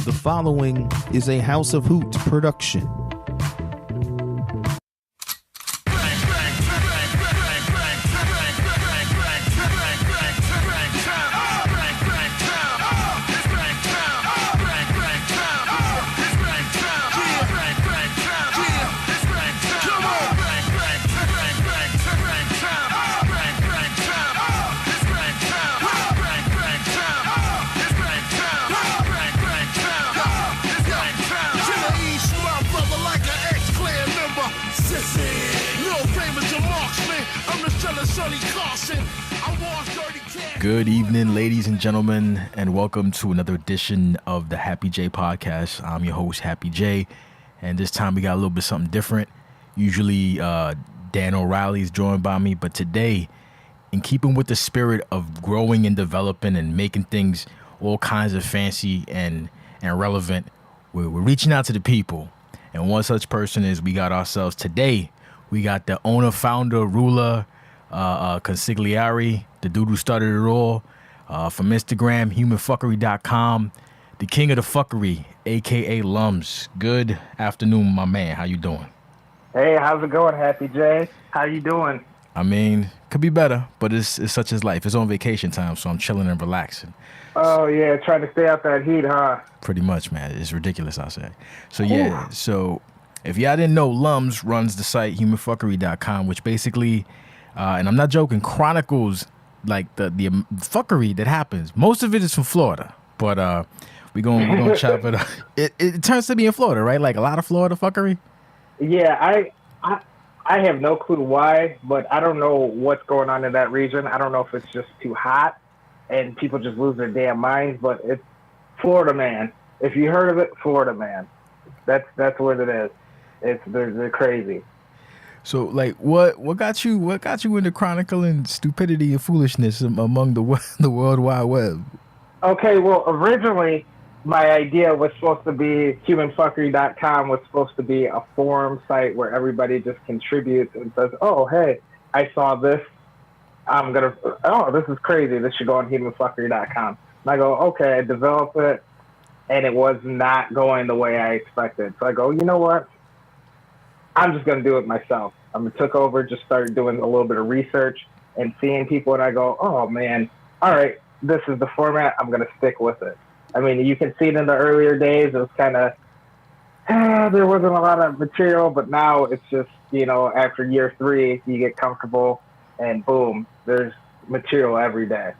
The following is a House of Hoot production. Good evening, ladies and gentlemen, and welcome to another edition of the Happy J podcast. I'm your host, Happy J, and this time we got a little bit something different. Usually, Dan O'Reilly is joined by me, but today, in keeping with the spirit of growing and developing and making things all kinds of fancy and relevant, we're reaching out to the people. And one such person is we got ourselves today. We got the owner, founder, ruler, consigliere, the dude who started it all, from Instagram, humanfuckery.com, the king of the fuckery, a.k.a. Lumz. Good afternoon, my man. How you doing? Hey, how's it going, Happy J? How you doing? I mean, could be better, but it's such as life. It's on vacation time, so I'm chilling and relaxing. Oh, yeah, trying to stay out that heat, huh? Pretty much, man. It's ridiculous, I'll say. So, yeah, so if y'all didn't know, Lumz runs the site humanfuckery.com, which basically, and I'm not joking, chronicles like the fuckery that happens. Most of it is from Florida, but we gonna chop it up. It turns to be in Florida, right? Like a lot of Florida fuckery. Yeah, I have no clue why, but I don't know what's going on in that region. I don't know if it's just too hot and people just lose their damn minds, but it's Florida Man. If you heard of it, Florida Man. That's what it is. They're crazy. So, like, what got you into chronicling stupidity and foolishness among the World Wide Web? Okay, well, originally my idea was supposed to be humanfuckery.com was supposed to be a forum site where everybody just contributes and says, "Oh, hey, I saw this. This is crazy. This should go on humanfuckery.com." And I go, "Okay," I develop it, and it was not going the way I expected. So I go, "You know what? I'm just going to do it myself." I took over, just started doing a little bit of research and seeing people, and I go, "Oh, man, all right, this is the format. I'm going to stick with it." I mean, you can see it in the earlier days. It was kind of, there wasn't a lot of material, but now it's just, after year 3, you get comfortable, and boom, there's material every day.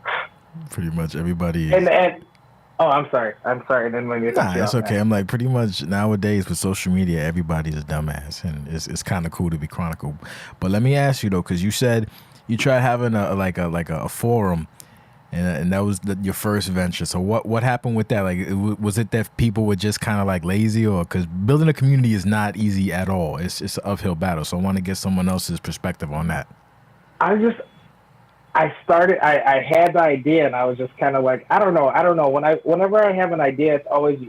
Pretty much everybody is. Oh, I'm sorry. I didn't mean to cut you it's off, okay. man. I'm like, pretty much nowadays with social media, everybody's a dumbass, and it's kind of cool to be chronicled. But let me ask you though, because you said you tried having a forum, and that was your first venture. So what happened with that? Like, was it that people were just kind of like lazy, or because building a community is not easy at all? It's an uphill battle. So I want to get someone else's perspective on that. I had the idea, and I was just kind of like, I don't know. Whenever I have an idea, it's always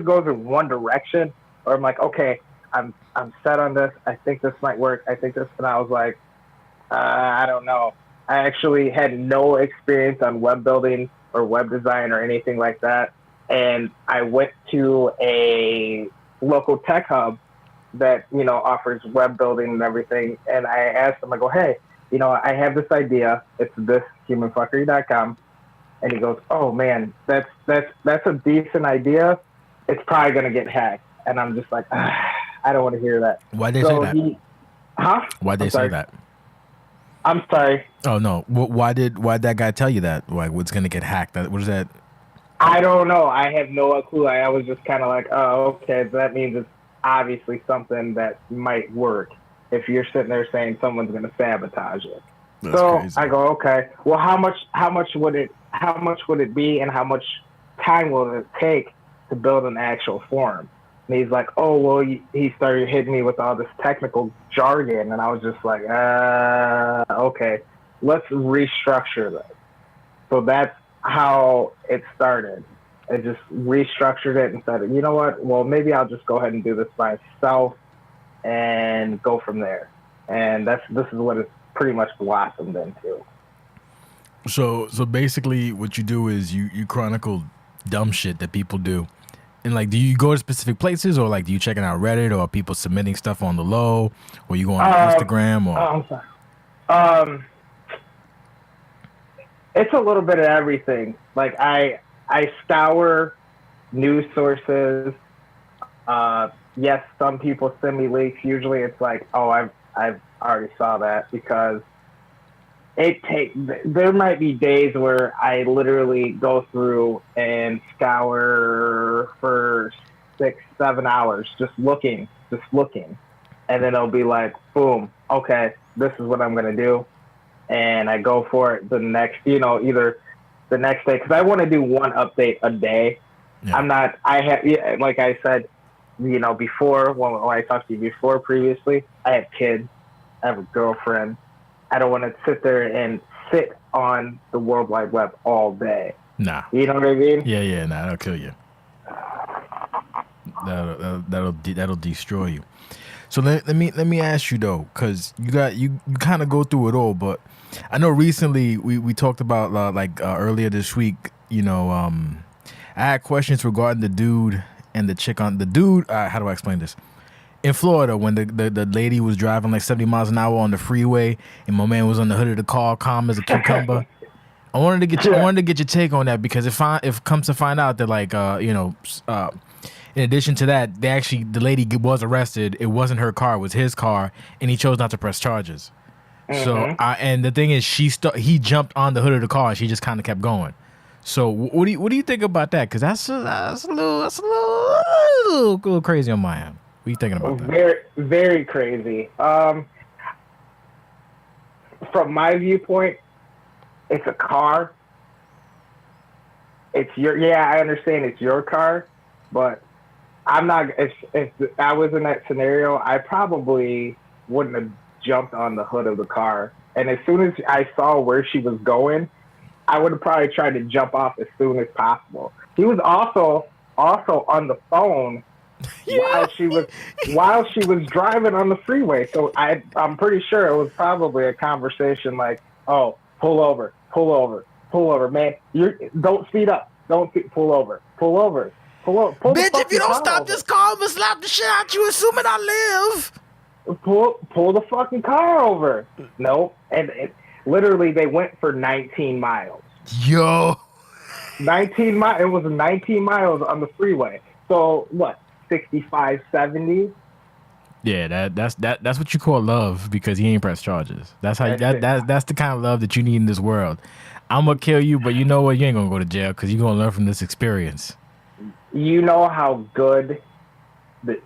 goes in one direction, or I'm like, okay, I'm set on this. I think this might work. And I was like, I don't know. I actually had no experience on web building or web design or anything like that. And I went to a local tech hub that, offers web building and everything. And I asked them, I go, "Hey, I have this idea. It's this humanfuckery.com." And he goes, "Oh man, that's a decent idea. It's probably going to get hacked." And I'm just like, I don't want to hear that. Why'd they say that? Why'd they say that? I'm sorry. Oh no. Why'd that guy tell you that? Like, what's going to get hacked? What is that? I don't know. I have no clue. I was just kind of like, oh, okay. That means it's obviously something that might work. If you're sitting there saying someone's going to sabotage it. That's so crazy. I go, okay, well, how much would it be, and how much time will it take to build an actual forum? And he's like, oh, well, he started hitting me with all this technical jargon, and I was just like, okay, let's restructure this. So that's how it started. I just restructured it and said, you know what, well, maybe I'll just go ahead and do this myself and go from there. And this is what it's pretty much blossomed into. So basically what you do is you chronicle dumb shit that people do, And like, do you go to specific places, or like, do you checking out Reddit, or are people submitting stuff on the low, or you go on Instagram, or? I'm sorry. It's a little bit of everything. Like I scour news sources. Yes, some people send me leaks. Usually, it's like, oh, I've already saw that, because there might be days where I literally go through and scour for 6-7 hours just looking, and then it'll be like, boom, okay, this is what I'm gonna do, and I go for it the next, either the next day, because I want to do one update a day. Yeah. Like I said, before, when I talked to you before previously, I have kids, I have a girlfriend. I don't want to sit there and sit on the World Wide Web all day. Nah. You know what I mean? Yeah, nah, that'll kill you. That'll destroy you. So let me ask you though, because you kind of go through it all, but I know recently we talked about earlier this week, I had questions regarding the dude and the chick on the dude. How do I explain this? In Florida, when the lady was driving like 70 miles an hour on the freeway, and my man was on the hood of the car, calm as a cucumber. I wanted to get your take on that, because if comes to find out that in addition to that, the lady was arrested. It wasn't her car; it was his car, and he chose not to press charges. Mm-hmm. So and the thing is, he jumped on the hood of the car, and she just kind of kept going. So what do you think about that? Because that's a little crazy on my end. What are you thinking about that? Very, very crazy. From my viewpoint, it's a car. I understand it's your car, but I'm not. If I was in that scenario, I probably wouldn't have jumped on the hood of the car. And as soon as I saw where she was going, I would have probably tried to jump off as soon as possible. He was also on the phone. Yeah. while she was driving on the freeway. So I'm pretty sure it was probably a conversation like, oh, pull over, man. Don't speed up. Pull over. Bitch, if you don't stop this car, I'm gonna slap the shit out you, assuming I live. Pull the fucking car over. No. And literally they went for 19 miles. Yo. 19 miles. It was 19 miles on the freeway. So what? 65, 70. Yeah, that's what you call love, because he ain't pressed charges. That's how that's the kind of love that you need in this world. I'm gonna kill you, but you know what? You ain't gonna go to jail, because you're gonna learn from this experience. You know how good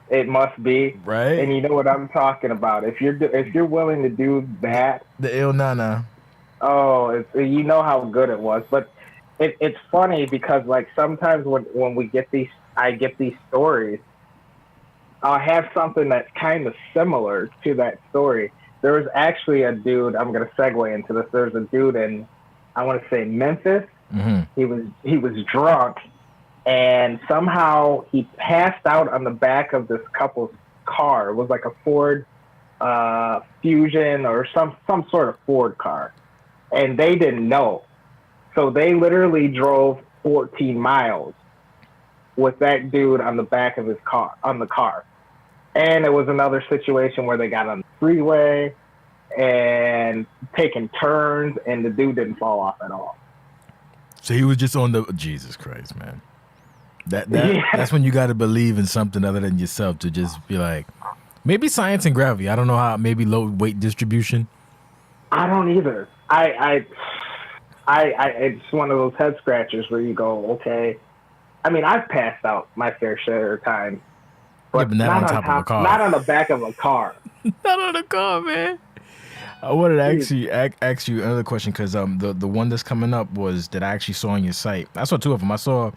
it must be, right? And you know what I'm talking about. If you're willing to do that, the ill nana. Oh, you know how good it was. But it's funny, because like sometimes when we get I get these stories, I'll have something that's kind of similar to that story. There was actually a dude, I'm going to segue into this. There's a dude in, I want to say Memphis. Mm-hmm. He was drunk, and somehow he passed out on the back of this couple's car. It was like a Ford Fusion or some sort of Ford car. And they didn't know. So they literally drove 14 miles with that dude on the back of his car, on the car. And it was another situation where they got on the freeway and taking turns, and the dude didn't fall off at all. So he was just on the, Jesus Christ, man. That's when you got to believe in something other than yourself, to just be like, maybe science and gravity. I don't know how, maybe low weight distribution. I don't either. It's one of those head scratchers where you go, okay. I mean, I've passed out my fair share of time, but not on top of a car. Not on the back of a car. Not on a car, man. I wanted to ask you another question, because the one that's coming up was that I actually saw on your site. I saw two of them. I saw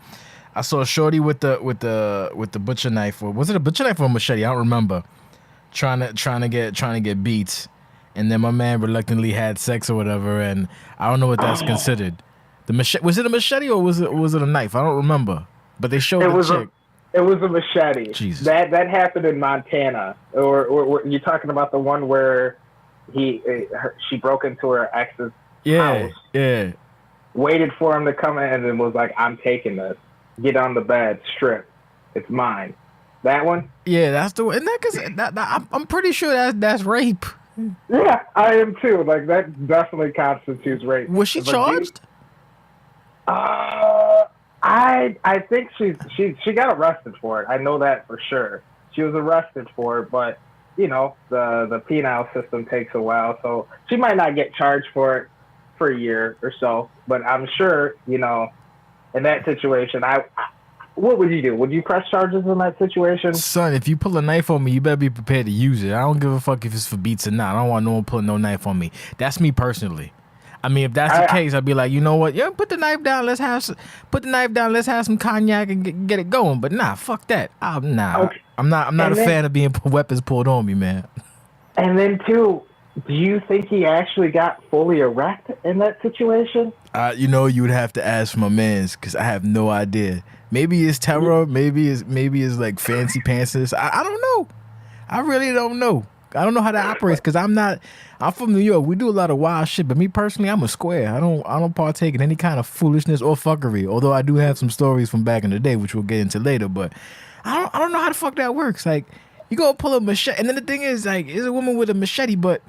a shorty with the butcher knife, or was it a butcher knife or a machete? I don't remember. Trying to get beats, and then my man reluctantly had sex or whatever, and I don't know what that's considered. The machete, was it a machete or was it a knife? I don't remember. But they showed the chick. It was a machete. Jesus. That happened in Montana. Or you're talking about the one where she broke into her ex's house. Yeah. Waited for him to come in and was like, I'm taking this. Get on the bed, strip. It's mine. That one? Yeah, that's the one. And I'm pretty sure that's rape. Yeah, I am too. Like, that definitely constitutes rape. Was she charged? I think she got arrested for it. I know that for sure. She was arrested for it, but you know, the penal system takes a while, so she might not get charged for it for a year or so. But I'm sure, you know, in that situation, what would you do? Would you press charges in that situation? Son, if you pull a knife on me, you better be prepared to use it. I don't give a fuck if it's for beats or not. I don't want no one pulling no knife on me. That's me personally. I mean, if that's the case, I'd be like, you know what? Yeah, put the knife down. Let's have some cognac and get it going. But nah, fuck that. Okay. I'm not a fan of being weapons pulled on me, man. And then too, do you think he actually got fully erect in that situation? You know, you would have to ask my mans because I have no idea. Maybe it's terror. Maybe it's like fancy pantses. I don't know. I really don't know. I don't know how that operates because I'm from New York. We do a lot of wild shit, but me personally, I'm a square. I don't partake in any kind of foolishness or fuckery. Although I do have some stories from back in the day, which we'll get into later. But I don't know how the fuck that works. Like, you go pull a machete, and then the thing is, like, it's a woman with a machete, but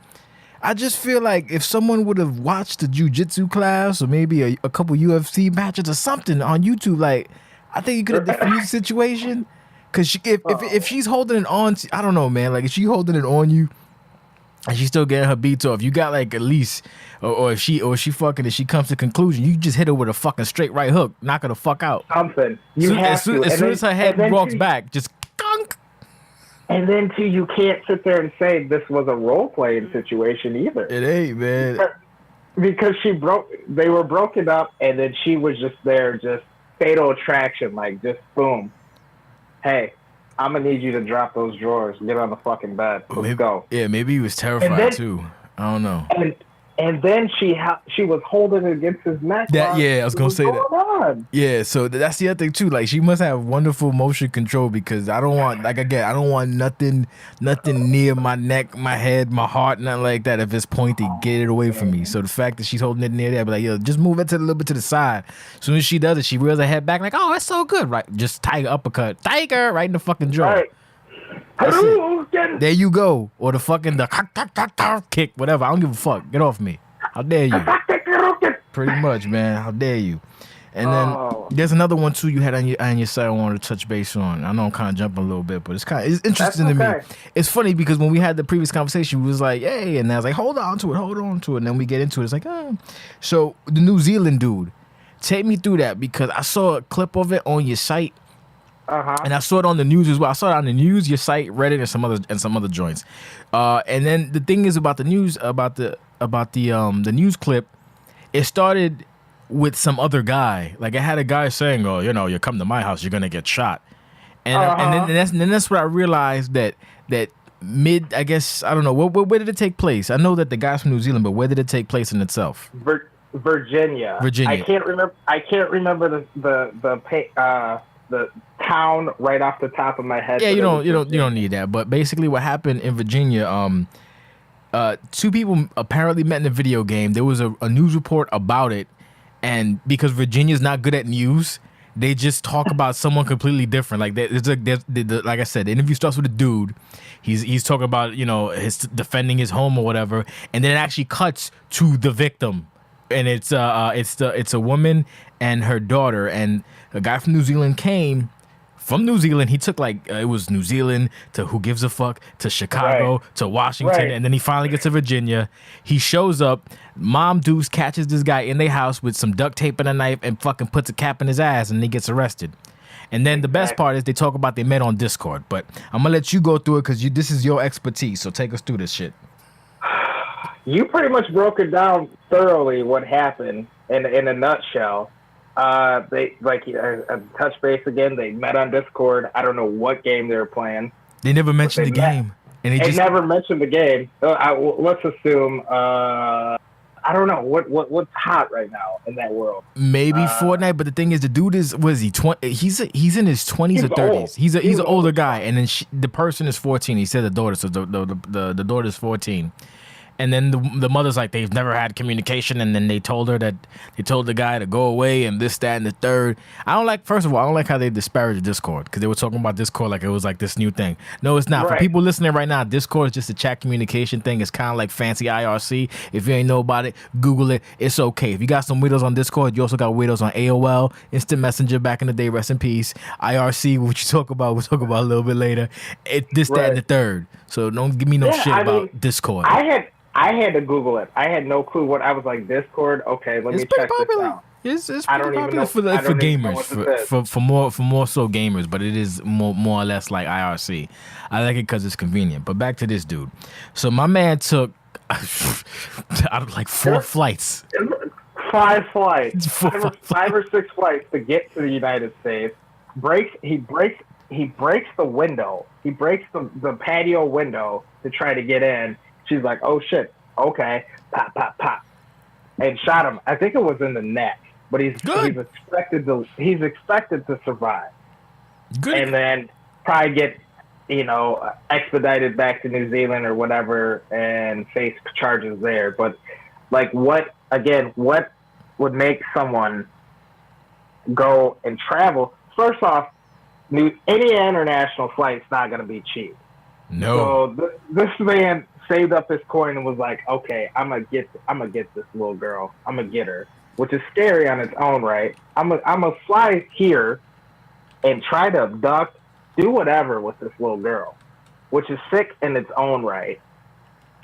I just feel like if someone would have watched a jiu-jitsu class or maybe a couple UFC matches or something on YouTube, like, I think you could have diffused the situation. Because if she's holding it on, I don't know, man. Like, if she's holding it on you and she's still getting her beats off, you got like at least, or if she fucking, if she comes to conclusion, you just hit her with a fucking straight right hook, knock her the fuck out. Something. As soon as her head walks back, just gunk. And then too, you can't sit there and say this was a role playing situation either. It ain't, man. Because they were broken up, and then she was just there, just fatal attraction, like just boom. Hey, I'm gonna need you to drop those drawers. Get on the fucking bed. Let's go. Yeah, maybe he was terrified too. I don't know. And then she was holding it against his neck. I was gonna say that. On? Yeah, so that's the other thing too. Like, she must have wonderful motion control because I don't want nothing near my neck, my head, my heart, nothing like that. If it's pointy, get it away from me. So the fact that she's holding it near there, I'd be like, yo, just move it a little bit to the side. As soon as she does it, she rears her head back like, oh, that's so good, right? Just tiger uppercut, tiger right in the fucking jaw. Right. There you go. Or the fucking kick, whatever. I don't give a fuck. Get off me. How dare you? Pretty much, man. How dare you? And then there's another one too you had on your side I wanted to touch base on. I know I'm kind of jumping a little bit, but it's interesting to me. It's funny because when we had the previous conversation, we was like, hey, and I was like, hold on to it. And then we get into it. It's like, oh. So the New Zealand dude, take me through that because I saw a clip of it on your site. And I saw it on the news as well. I saw it on the news, your site, Reddit, and some other joints. And then the thing is about the news, about the news clip, it started with some other guy. Like, it had a guy saying, "Oh, you know, you come to my house, you're gonna get shot." And then that's what I realized that mid, I guess, I don't know, where did it take place? I know that the guy's from New Zealand, but where did it take place in itself? Virginia. I can't remember the town right off the top of my head. Yeah, you don't need that. But basically, what happened in Virginia, two people apparently met in a video game. There was a news report about it, and because Virginia's not good at news, they just talk about someone completely different. Like, like I said, the interview starts with a dude. He's talking about, you know, his defending his home or whatever, and then it actually cuts to the victim, and it's a woman and her daughter, and a guy from New Zealand came. From New Zealand, he took it was New Zealand to Who Gives a Fuck to Chicago to Washington, and then he finally gets to Virginia. He shows up. Mom Deuce catches this guy in their house with some duct tape and a knife and fucking puts a cap in his ass, and he gets arrested. And then the best part is they talk about they met on Discord. But I'm gonna let you go through it because this is your expertise. So take us through this shit. You pretty much broke it down thoroughly. What happened in a nutshell. They touch base again. They met on Discord. I don't know what game they were playing. They never mentioned the game, and they never mentioned the game. Let's assume. I don't know what's hot right now in that world. Maybe Fortnite, but the thing is, the dude is 20? He's in his 20s or 30s. Old. He's an older guy, and then the person is 14. He said the daughter, so the daughter's 14. And then the mother's like, they've never had communication, and then they told the guy to go away and this, that, and the third. First of all, I don't like how they disparage Discord, because they were talking about Discord like it was like this new thing. No, it's not. Right. For people listening right now, Discord is just a chat communication thing. It's kind of like fancy IRC. If you ain't know about it, Google it. It's okay. If you got some weirdos on Discord, you also got weirdos on AOL, Instant Messenger back in the day, rest in peace. IRC, which you talk about, we'll talk about a little bit later. This, that, and the third. So don't give me no shit about Discord. I had to Google it. I had no clue what I was like. Discord. Okay, let me check this out. It's I don't pretty even know popular for gamers, for more so gamers, but it is more or less like IRC. I like it because it's convenient. But back to this dude. So my man took out of like 4 flights. 5 flights. 5 or 6 flights to get to the United States. He breaks the window. He breaks the patio window to try to get in. She's like, oh shit, okay, pop, pop, pop, and shot him. I think it was in the neck, but he's expected to survive. Good. And then probably get expedited back to New Zealand or whatever and face charges there. But like, what would make someone go and travel? First off, any international flight's not going to be cheap. No. So this man saved up his coin and was like, okay, I'm gonna get this little girl. I'm gonna get her, which is scary on its own right. I'm gonna fly here and try to abduct, do whatever with this little girl, which is sick in its own right.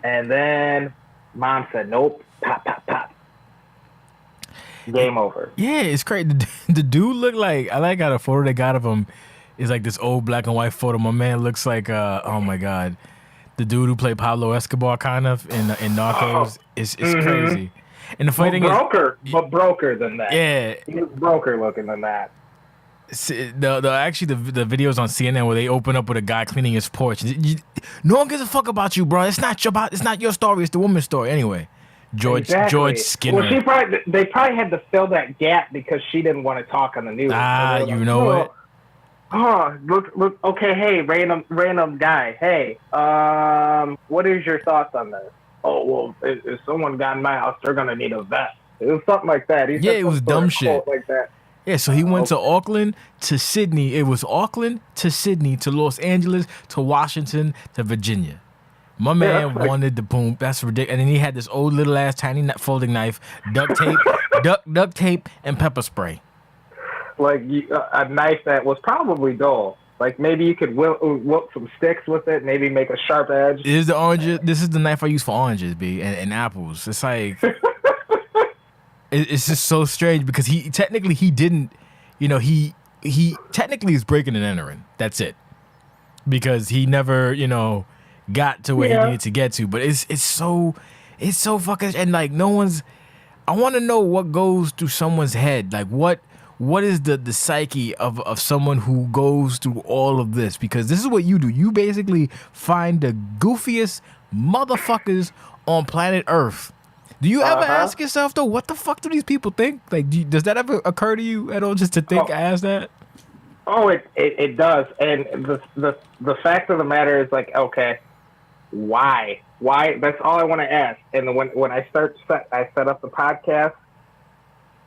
And then mom said, nope, pop, pop, pop. Game over. Yeah, it's crazy. The dude looked like, I like how the photo they got of him is like this old black and white photo. My man looks like, oh my God, the dude who played Pablo Escobar kind of in Narcos. It's crazy. And the funny thing is, broker than that. Yeah, he was broker looking than that. The videos on CNN where they open up with a guy cleaning his porch. No one gives a fuck about you, bro. It's not your story. It's the woman's story. Anyway, George Skinner. Well, they probably had to fill that gap because she didn't want to talk on the news. You know what? Oh, look. Okay, hey, random guy. Hey, what is your thoughts on this? Oh, well, if someone got in my house, they're gonna need a vest. It was something like that. It was dumb shit like that. Yeah, so he went to Auckland to Sydney. It was Auckland to Sydney to Los Angeles to Washington to Virginia. My man wanted the boom. That's ridiculous. And then he had this old little ass tiny folding knife, duct tape, duct tape, and pepper spray. Like a knife that was probably dull. Like maybe you could whip some sticks with it, maybe make a sharp edge. This is the knife I use for oranges, B, and apples. It's like it's just so strange because he didn't, he technically is breaking and entering. That's it, because he never got to where he needed to get to. But it's so fucking, and like no one's. I want to know what goes through someone's head, like what is the psyche of someone who goes through all of this? Because this is what you do. You basically find the goofiest motherfuckers on planet Earth. Do you ever ask yourself, though, what the fuck do these people think? Like, does that ever occur to you at all, just to think, ask that? Oh, it does. And the fact of the matter is, like, okay, why? That's all I want to ask. And when I set up the podcast,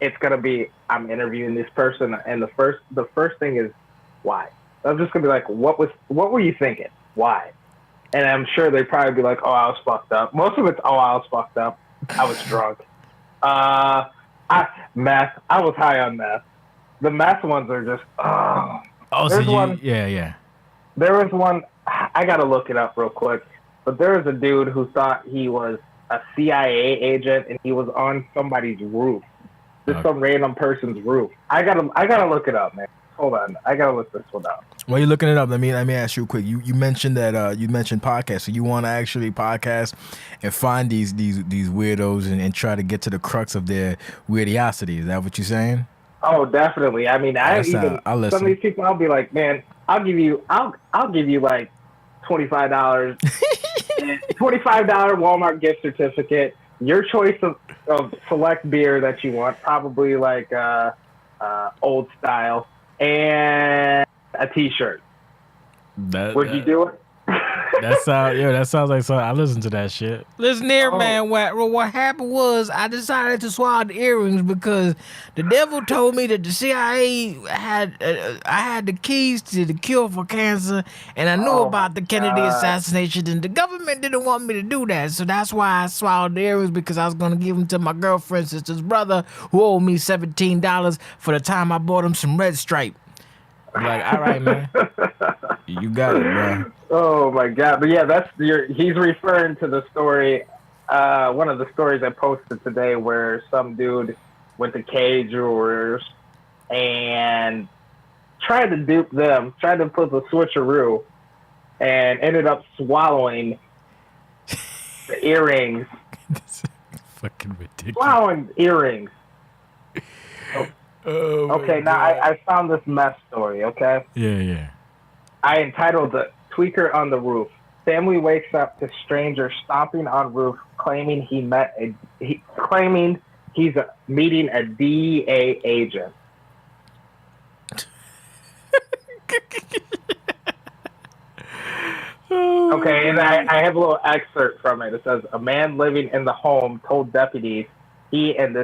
it's gonna be I'm interviewing this person, and the first thing is why. I'm just gonna be like, what were you thinking? Why? And I'm sure they'd probably be like, oh, I was fucked up. Most of it's, oh, I was fucked up. I was drunk. Meth. I was high on meth. The meth ones are just yeah. There was one. I gotta look it up real quick. But there was a dude who thought he was a CIA agent, and he was on somebody's roof. Just some random person's roof. I gotta look it up, man. Hold on, I gotta look this one up. While you're looking it up, let me ask you quick. You mentioned that you mentioned podcasts, so you want to actually podcast and find these weirdos and try to get to the crux of their weirdosity. Is that what you're saying? Oh, definitely. I mean, some of these people, I'll be like, man, I'll give you like $25, $25 Walmart gift certificate. Your choice of select beer that you want, probably like old style, and a T-shirt. Would you do it? That sounds like something. I listen to that shit. Listen here, man. What happened was I decided to swallow the earrings because the devil told me that the CIA had I had the keys to the cure for cancer, and I knew about the Kennedy assassination, and the government didn't want me to do that, so that's why I swallowed the earrings because I was gonna give them to my girlfriend's sister's brother who owed me $17 for the time I bought him some Red Stripe. I'm like, all right, man, you got it, bro. Oh my God! But yeah, he's referring to the story. One of the stories I posted today, where some dude went to K Jewelers and tried to dupe them, tried to put the switcheroo, and ended up swallowing the earrings. That's fucking ridiculous. Swallowing earrings. Okay, now I found this mess story. Okay. Yeah. I entitled it "Tweaker on the Roof." Family wakes up to stranger stomping on roof, claiming he's meeting a DEA agent. Okay, and I have a little excerpt from it. It says, a man living in the home told deputies he and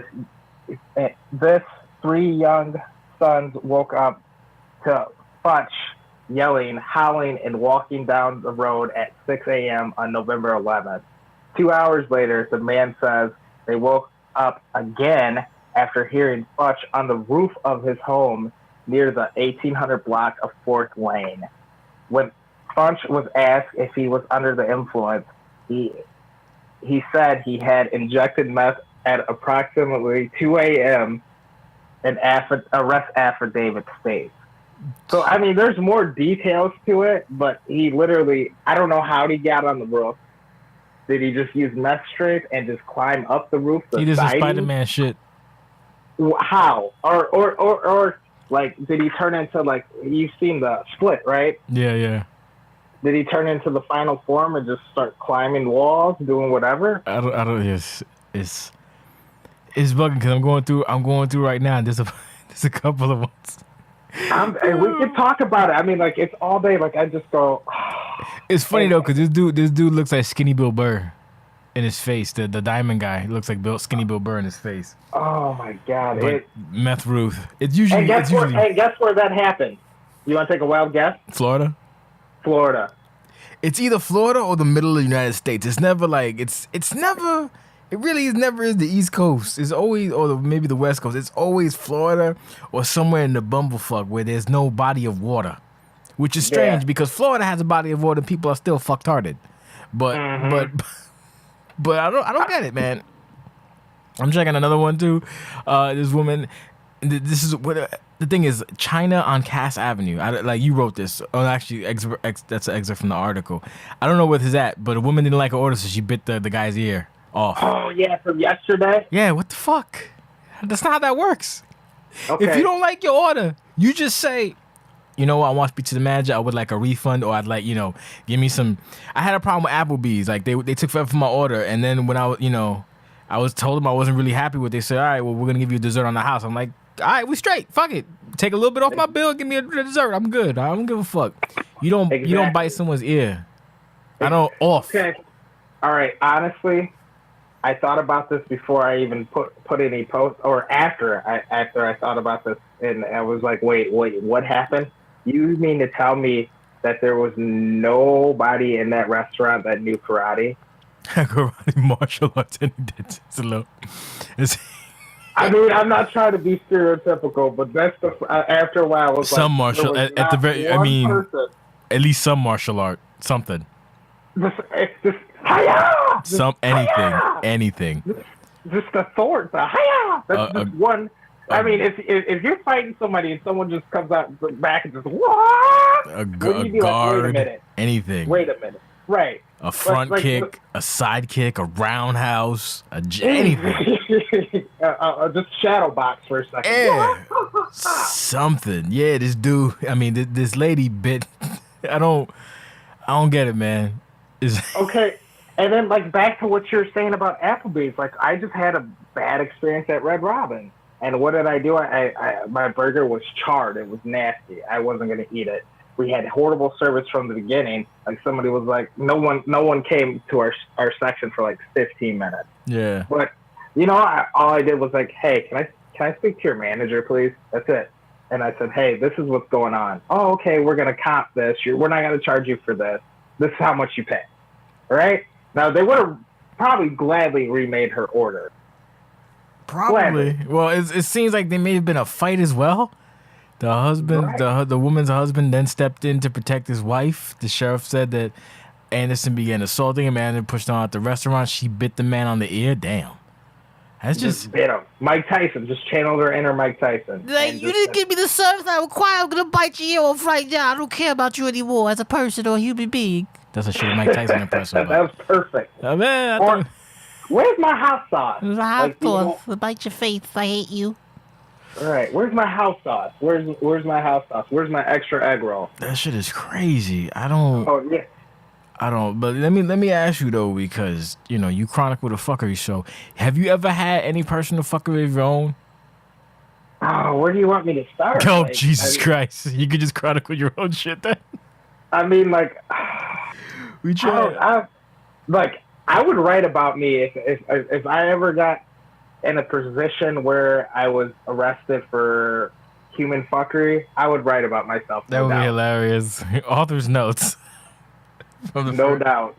this 3 young sons woke up to Futch yelling, howling, and walking down the road at 6 a.m. on November 11th. 2 hours later, the man says they woke up again after hearing Futch on the roof of his home near the 1800 block of 4th Lane. When Futch was asked if he was under the influence, he said he had injected meth at approximately 2 a.m. an arrest affidavit states. So, I mean, there's more details to it, but he literally, I don't know how he got on the roof. Did he just use meth strips and just climb up the roof? He just Spider-Man shit. How? Or like, did he turn into, like, you've seen the Split, right? Yeah. Did he turn into the final form and just start climbing walls, doing whatever? I don't. It's bugging because I'm going through right now. And there's a couple of ones. We can talk about it. I mean, like, it's all day. Like, I just go. It's funny though, because this dude looks like Skinny Bill Burr in his face. The diamond guy looks like Skinny Bill Burr in his face. Oh my God! But Meth Ruth. It's usually. And guess where that happened? You want to take a wild guess? Florida. It's either Florida or the middle of the United States. It's never like it's never. It really never is the East Coast. It's always, maybe the West Coast. It's always Florida or somewhere in the bumblefuck where there's no body of water, which is strange because Florida has a body of water and people are still fucked-hearted. But I don't get it, man. I'm checking another one too. This woman, this is what the thing is. China on Cass Avenue. Like you wrote this. Oh, actually, that's an excerpt from the article. I don't know where this is at, but a woman didn't like her order, so she bit the guy's ear off. Oh yeah, from yesterday. Yeah, what the fuck? That's not how that works. Okay. If you don't like your order, you just say, you know what, I want to speak to the manager. I would like a refund, or I'd like, give me some. I had a problem with Applebee's. Like they took forever for my order, and then when I was told them I wasn't really happy with it. They said, all right, well, we're gonna give you a dessert on the house. I'm like, all right, we straight. Fuck it. Take a little bit off my bill. Give me a dessert. I'm good. I don't give a fuck. You don't bite someone's ear. I don't off. Okay. All right. Honestly, I thought about this before I even put any post, or after I thought about this, and I was like, wait, what happened? You mean to tell me that there was nobody in that restaurant that knew karate? Karate martial arts, and it's a little. I mean, I'm not trying to be stereotypical, but that's after a while, it was some martial at the very. I mean, person. At least some martial art, something. Just hiya! Anything. Just the sword, the hiya! That's just one. I mean, if you're fighting somebody and someone just comes out back and just what? A guard, wait a minute. Anything. Wait a minute. Right. A front kick, a side kick, a roundhouse, anything. Just shadow box for a second. Yeah. Something. Yeah, this dude. I mean, this lady bit. I don't get it, man. Okay. And then, like, back to what you're saying about Applebee's. Like, I just had a bad experience at Red Robin. And what did I do? My burger was charred. It was nasty. I wasn't going to eat it. we had horrible service from the beginning. Like somebody was like, no one came to our section for like 15 minutes. Yeah. But all I did was like, hey, can I speak to your manager, please? That's it. And I said, hey, this is what's going on. Oh, okay, we're gonna comp this. We're not gonna charge you for this. This is how much you pay. All right? Now they would have probably gladly remade her order. Probably. Gladly. Well, it seems like there may have been a fight as well. The husband, Right. the woman's husband, then stepped in to protect his wife. The sheriff said that Anderson began assaulting him and pushed him out the restaurant. She bit the man on the ear. Damn. That's Just bit him. Mike Tyson just channeled her inner Mike Tyson. Like, you didn't give me the service I require. I'm gonna bite your ear off right now. I don't care about you anymore as a person or a human being. That's a shit Mike Tyson impression. That was perfect. Oh, man, Or, where's my hot sauce? It was a hot Like, you know- sauce. I'll bite your face. I hate you. All right, where's my house sauce? Where's my house sauce? Where's my extra egg roll? that shit is crazy. I don't. Oh yeah. But let me ask you though, because you chronicle the fuckery show. Have you ever had any personal fuckery of your own? Oh, where do you want me to start? Oh, Like, Jesus Christ! You could just chronicle your own shit then. I mean, like, We try. I would write about me if I ever got in a position where I was arrested for human fuckery. I would write about myself. That would be hilarious. Author's notes. No doubt.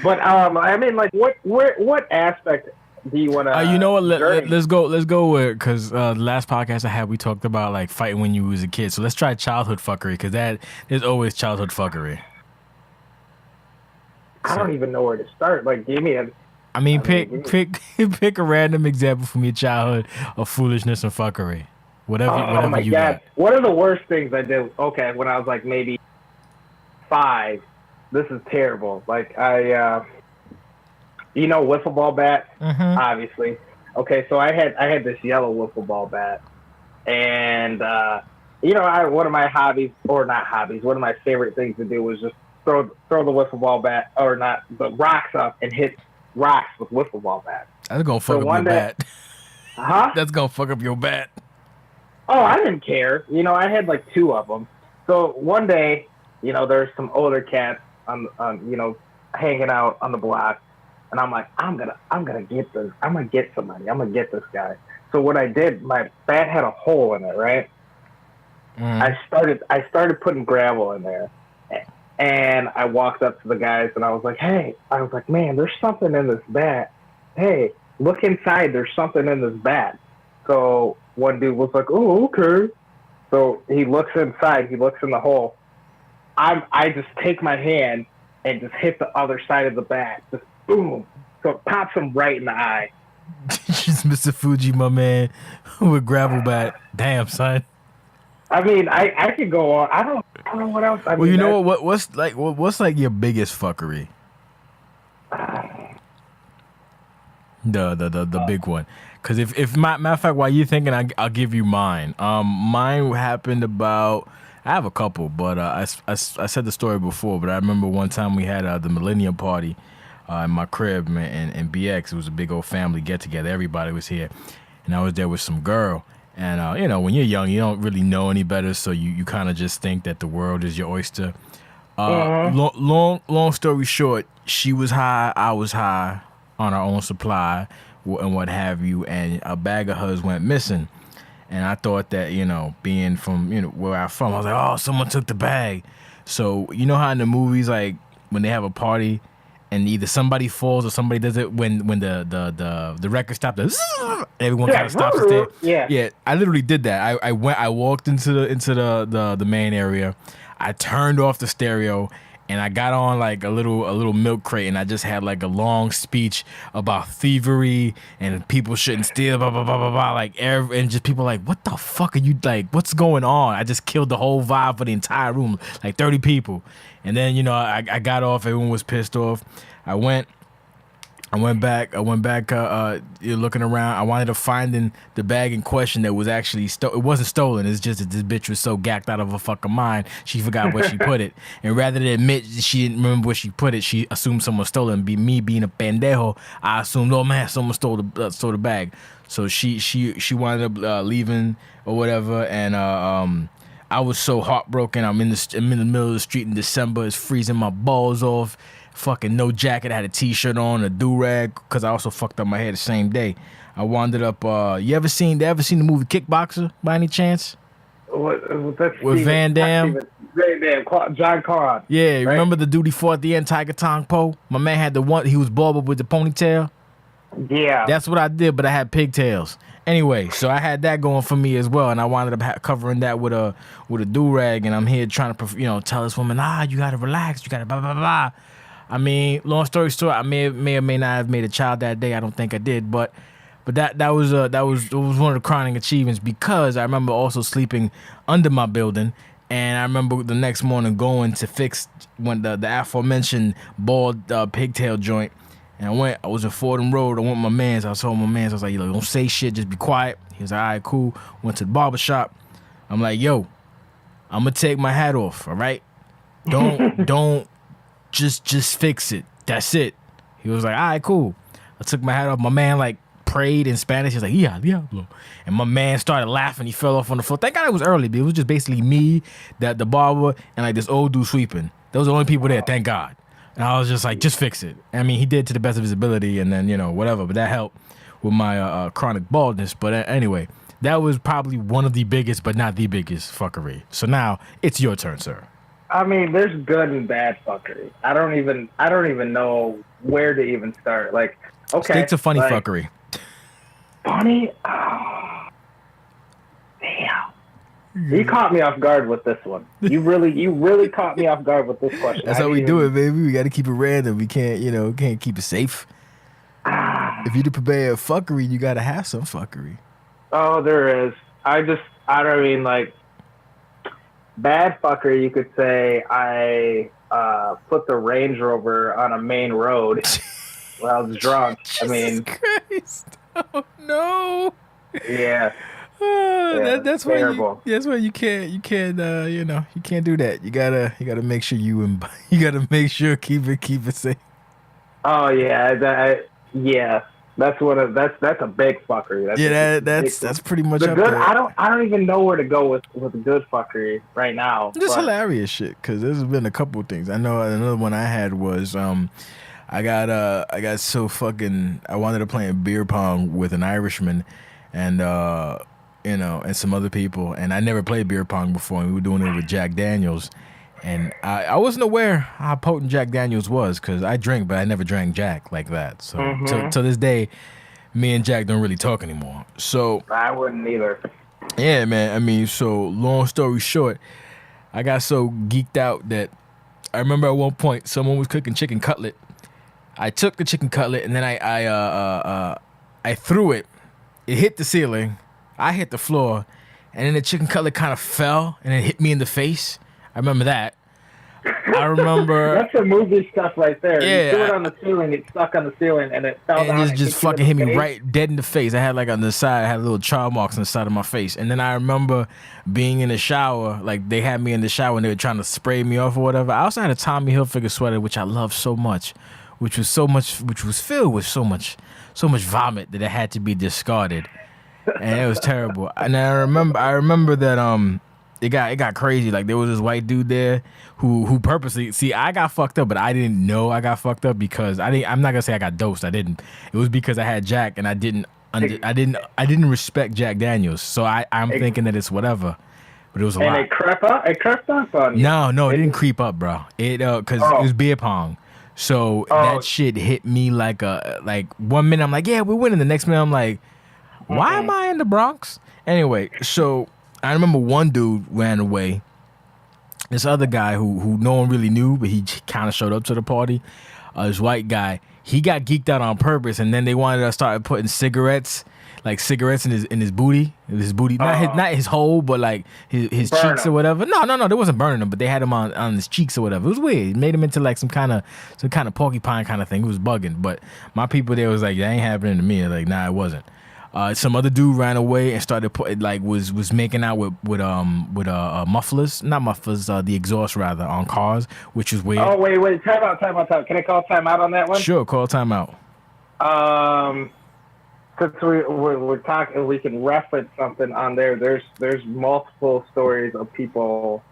But I mean, like, what aspect do you want to? You know what? Let's go with, because the last podcast I had, we talked about like fighting when you was a kid. So let's try childhood fuckery, because there's always childhood fuckery. I don't even know where to start. Like, give me a. I mean, pick a random example from your childhood of foolishness and fuckery. Whatever my you God. got. One of the worst things I did. Okay, when I was like maybe 5. This is terrible. Like wiffle ball bat, obviously. Okay, so I had this yellow wiffle ball bat, and one of my hobbies, or not hobbies, one of my favorite things to do was just throw the wiffle ball bat, or not, the rocks up and hit rocks with wiffle ball bats. That's gonna fuck up your bat. Huh? That's gonna fuck up your bat. Oh, I didn't care. I had like 2 of them. So one day, there's some older cats on hanging out on the block, and I'm like, I'm gonna get this. I'm gonna get somebody. I'm gonna get this guy. So what I did, my bat had a hole in it, right? I started putting gravel in there, and I walked up to the guys and I was like, man, there's something in this bat. Hey, look inside. There's something in this bat. So one dude was like, oh, okay. So he looks inside. He looks in the hole. I just take my hand and just hit the other side of the bat. Just boom. So it pops him right in the eye. Just Mr. Fuji, my man, with gravel bat. Damn, son. I mean, I could go on. I don't know what else. Well, you know what's like your biggest fuckery? The big one. Because if matter of fact, while you're thinking, I'll give you mine. Mine happened about. I have a couple, but I said the story before. But I remember one time we had the Millennium Party in my crib, man, and BX. It was a big old family get together. Everybody was here, and I was there with some girl. And when you're young, you don't really know any better, so you kind of just think that the world is your oyster. Long story short, she was high, I was high on our own supply and what have you, and a bag of hers went missing. And I thought that, being from, where I'm from, I was like, oh, someone took the bag. So, you know how in the movies, like, when they have a party and either somebody falls or somebody does it when the record stopped, everyone kind of stops to stare. Yeah, I literally did that. I walked into the main area. I turned off the stereo, and I got on like a little milk crate, and I just had like a long speech about thievery and people shouldn't steal, blah blah blah blah blah. And just people like, what the fuck are you, like, what's going on? I just killed the whole vibe for the entire room, like 30 people. And then I got off. Everyone was pissed off. I went back. Looking around. I wound up finding the bag in question that was actually it wasn't stolen. It's just that this bitch was so gacked out of her fucking mind, she forgot where she put it. And rather than admit she didn't remember where she put it, she assumed someone stole it. And me being a pendejo, I assumed, oh man, someone stole the bag. So she wound up leaving or whatever. And I was so heartbroken. I'm in the middle of the street in December. It's freezing my balls off. Fucking no jacket. I had a t-shirt on, a do-rag, because I also fucked up my hair the same day. I wound it up. They ever seen the movie Kickboxer by any chance? With Van Damme? Van Damme, John Conn. Yeah, right? Remember the dude he fought at the end, Tiger Tong Po? My man had the one, he was bald but with the ponytail. Yeah. That's what I did, but I had pigtails. Anyway, so I had that going for me as well, and I wound up covering that with a do-rag, and I'm here trying to, tell this woman, you gotta relax, you gotta blah, blah, blah. I mean, long story short, I may or may not have made a child that day. I don't think I did, but that was one of the crowning achievements, because I remember also sleeping under my building, and I remember the next morning going to fix when the aforementioned bald pigtail joint. And I was in Fordham Road. I went with my mans. I told my mans, I was like, don't say shit, just be quiet. He was like, all right, cool. Went to the barber shop. I'm like, yo, I'm going to take my hat off, all right? Don't, just fix it. That's it. He was like, all right, cool. I took my hat off. My man, like, prayed in Spanish. He was like, yeah, diablo. And my man started laughing. He fell off on the floor. Thank God it was early, but it was just basically me, the barber, and, like, this old dude sweeping. Those are the only people there, thank God. And I was just like, just fix it. I mean, he did to the best of his ability, and then, whatever. But that helped with my chronic baldness. But anyway, that was probably one of the biggest, but not the biggest fuckery. So now it's your turn, sir. I mean, there's good and bad fuckery. I don't even know where to even start. Like, okay. Stick to funny fuckery. Funny? Oh, damn. You caught me off guard with this one. You really caught me off guard with this question. That's how we do it, baby. We got to keep it random. We can't, can't keep it safe. If you to prepare fuckery, you got to have some fuckery. Oh, there is. I don't mean, like, bad fuckery, you could say I put the Range Rover on a main road while I was drunk. Jesus Christ. Oh, no. Yeah. That's terrible. Why you can't you can't do that. You gotta make sure keep it safe. Oh yeah, that's a big fuckery. That's pretty much the up good. there. I don't even know where to go with the good fuckery right now. Just hilarious shit, because there's been a couple of things. I know another one I had was I got so fucking, I wanted to play beer pong with an Irishman, and and some other people, and I never played beer pong before, and we were doing it with Jack Daniels, and I wasn't aware how potent Jack Daniels was, because I drink, but I never drank Jack like that. So to this day, me and Jack don't really talk anymore. So I wouldn't either. Yeah, man. I mean, so long story short, I got so geeked out that I remember at one point someone was cooking chicken cutlet. I took the chicken cutlet and then I threw it. It hit the ceiling. I hit the floor, and then the chicken cutlet kind of fell and it hit me in the face. I remember that. I remember. That's the movie stuff right there. Yeah, you threw it on the ceiling, it stuck on the ceiling, and it fell down. And it just fucking hit me right dead in the face. I had like on the side, I had little child marks on the side of my face. And then I remember being in the shower, like they had me in the shower and they were trying to spray me off or whatever. I also had a Tommy Hilfiger sweater, which I love so much, which was filled with so much vomit that it had to be discarded. And it was terrible. And I remember that it got crazy. Like there was this white dude there who purposely, see, I got fucked up, but I didn't know I got fucked up because I'm not gonna say I got dosed. I didn't. It was because I had Jack and I didn't respect Jack Daniels. So I'm thinking that it's whatever. But it was a lot. And it crept up on you. No, it didn't creep up, bro. It because it was beer pong. So that shit hit me like 1 minute I'm like, yeah, we're winning. The next minute I'm like, why am I in the Bronx? Anyway, so I remember one dude ran away. This other guy who no one really knew, but he kind of showed up to the party. This white guy, he got geeked out on purpose, and then they wanted to start putting cigarettes in his booty. Not his hole, but like his cheeks or whatever. No, they wasn't burning him, but they had him on his cheeks or whatever. It was weird. It made him into like some kind of porcupine kind of thing. It was bugging, but my people there was like, that ain't happening to me. Like, nah, it wasn't. Some other dude ran away and started was making out with mufflers, not mufflers, the exhaust rather, on cars, which was weird. Oh wait, time out. Can I call time out on that one? Sure, call time out. since we're talking, we can reference something on there. There's multiple stories of people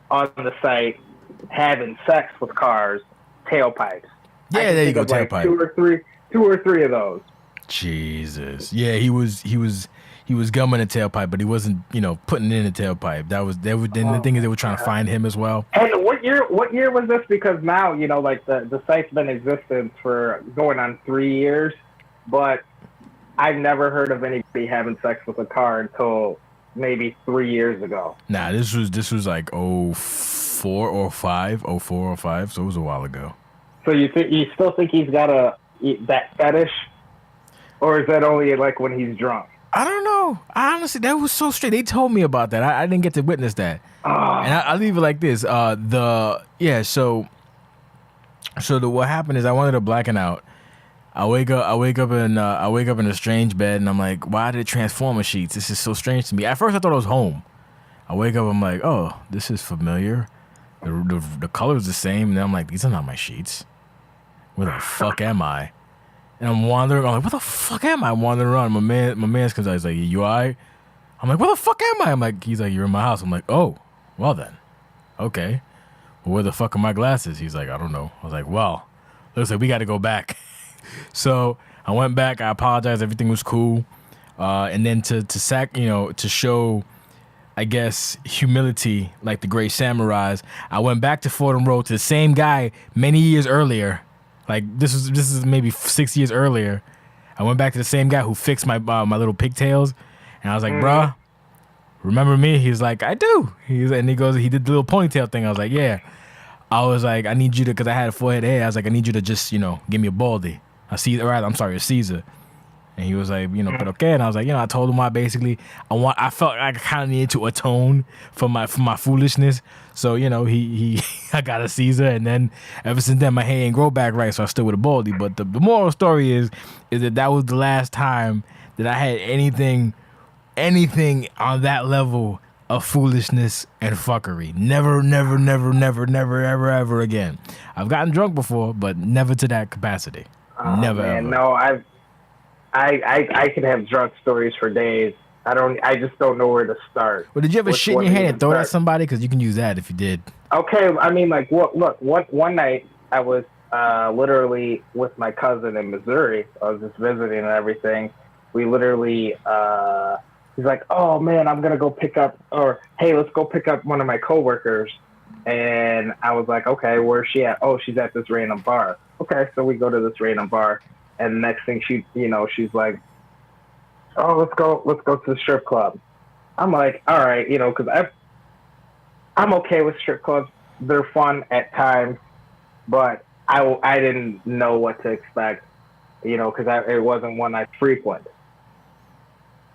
on the site having sex with cars, tailpipes. Yeah, there you go, like tailpipe. Two or three of those. Jesus. Yeah, he was gumming a tailpipe, but he wasn't, putting in a tailpipe. The thing is they were trying to find him as well. And what year was this? Because now, like the site's been in existence for going on 3 years, but I've never heard of anybody having sex with a car until maybe 3 years ago. Nah, this was like 04 or 05, so it was a while ago. So you still think he's got that fetish, or is that only like when he's drunk? I don't know. Honestly, that was so straight. They told me about that. I didn't get to witness that. And I'll leave it like this. So what happened is I wanted to blacken out. I wake up in a strange bed, and I'm like, why did Transformer sheets? This is so strange to me. At first, I thought I was home. I wake up, I'm like, oh, this is familiar. The color's the same, and then I'm like, these are not my sheets. Where the fuck am I? And I'm wandering. I'm like, what the fuck am I? I'm wandering around. My man comes out. He's like, you all right? I'm like, where the fuck am I? He's like, you're in my house. I'm like, oh, well then. Okay. Well, where the fuck are my glasses? He's like, I don't know. I was like, well, looks like we got to go back. So I went back. I apologized. Everything was cool. And then to show, I guess, humility like the great samurais, I went back to Fordham Road to the same guy many years earlier. Like this is maybe 6 years earlier. I went back to the same guy who fixed my little pigtails, and I was like, bruh, remember me? He was like, I do. He did the little ponytail thing. I was like, yeah. I was like, I need you to, because I had a forehead hair. I was like, I need you to just, give me a baldy. A Caesar. And he was like, but okay. And I was like, I told him I felt like I kind of needed to atone for my foolishness. So, I got a Caesar, and then ever since then my hair ain't grow back right, so I still with a baldy. But the moral of the story is that was the last time that I had anything on that level of foolishness and fuckery. Never, ever again. I've gotten drunk before, but never to that capacity. Never, man, ever. No, I could have drunk stories for days. I just don't know where to start. Well, did you ever shit in your hand and throw it at somebody? Because you can use that if you did. Okay, I mean, like, look, one night I was literally with my cousin in Missouri. I was just visiting and everything. We literally, he's like, oh man, I'm going to go pick up, or hey, let's go pick up one of my coworkers. And I was like, okay, where's she at? Oh, she's at this random bar. Okay, so we go to this random bar. And the next thing she's like, oh, let's go to the strip club. I'm like, all right, because I'm okay with strip clubs. They're fun at times, but I didn't know what to expect, because it wasn't one I frequent,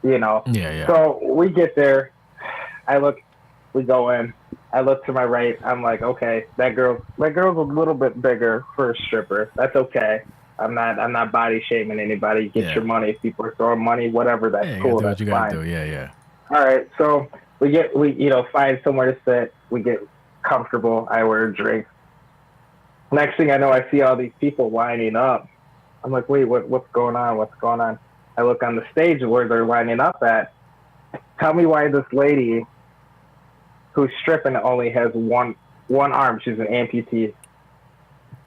Yeah. So we get there. We go in. I look to my right. I'm like, okay, that girl's a little bit bigger for a stripper. That's okay. I'm not body shaming anybody. Get your money. If people are throwing money, whatever, that's cool. That's fine. Gotta do. Yeah. All right. So we find somewhere to sit. We get comfortable. I order a drink. Next thing I know, I see all these people lining up. I'm like, wait, what's going on? What's going on? I look on the stage where they're lining up at. Tell me why this lady who's stripping only has one arm. She's an amputee.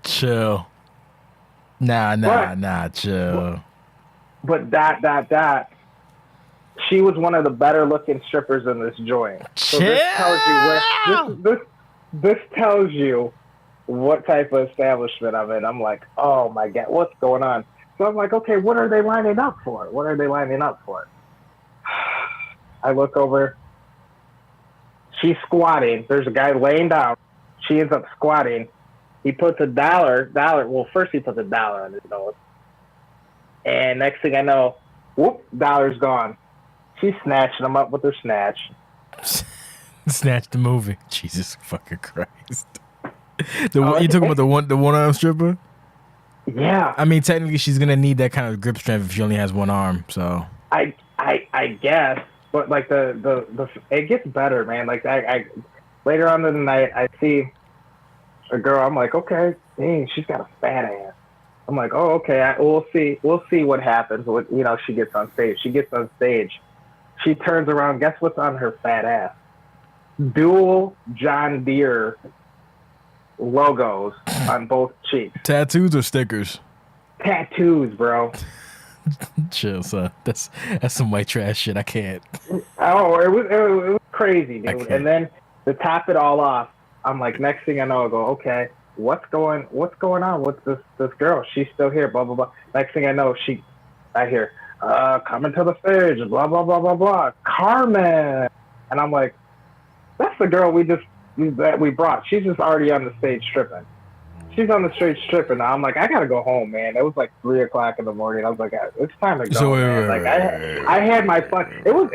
Chill. Nah, chill. But that she was one of the better looking strippers in this joint. So chill. This tells you what type of establishment I'm in. I'm like, oh my God, what's going on? So I'm like, okay, what are they lining up for? I look over. She's squatting. There's a guy laying down. She ends up squatting. He puts a dollar. Well, first he puts a dollar on his nose. And next thing I know, whoop, dollar's gone. She's snatching him up with her snatch. Snatch the movie. Jesus fucking Christ. You talking about the one arm stripper? Yeah. I mean, technically, she's gonna need that kind of grip strength if she only has one arm. So I guess, but like the it gets better, man. Like I later on in the night, I see a girl. I'm like, okay, dang, she's got a fat ass. I'm like, oh, okay, we'll see what happens when, she gets on stage. She gets on stage. She turns around. Guess what's on her fat ass? Dual John Deere logos on both cheeks. Tattoos or stickers? Tattoos, bro. Chill, son. That's some white trash shit. I can't. Oh, it was crazy, dude. And then to top it all off, I'm like, next thing I know, I go, okay, what's going on with this girl? She's still here, blah blah blah. Next thing I know, I hear, coming to the stage, blah blah blah blah blah, Carmen, and I'm like, that's the girl that we brought. She's just already on the stage stripping. She's on the stage stripping. Now I'm like, I gotta go home, man. It was like 3:00 in the morning. I was like, it's time to go. So man. I had my fun. It was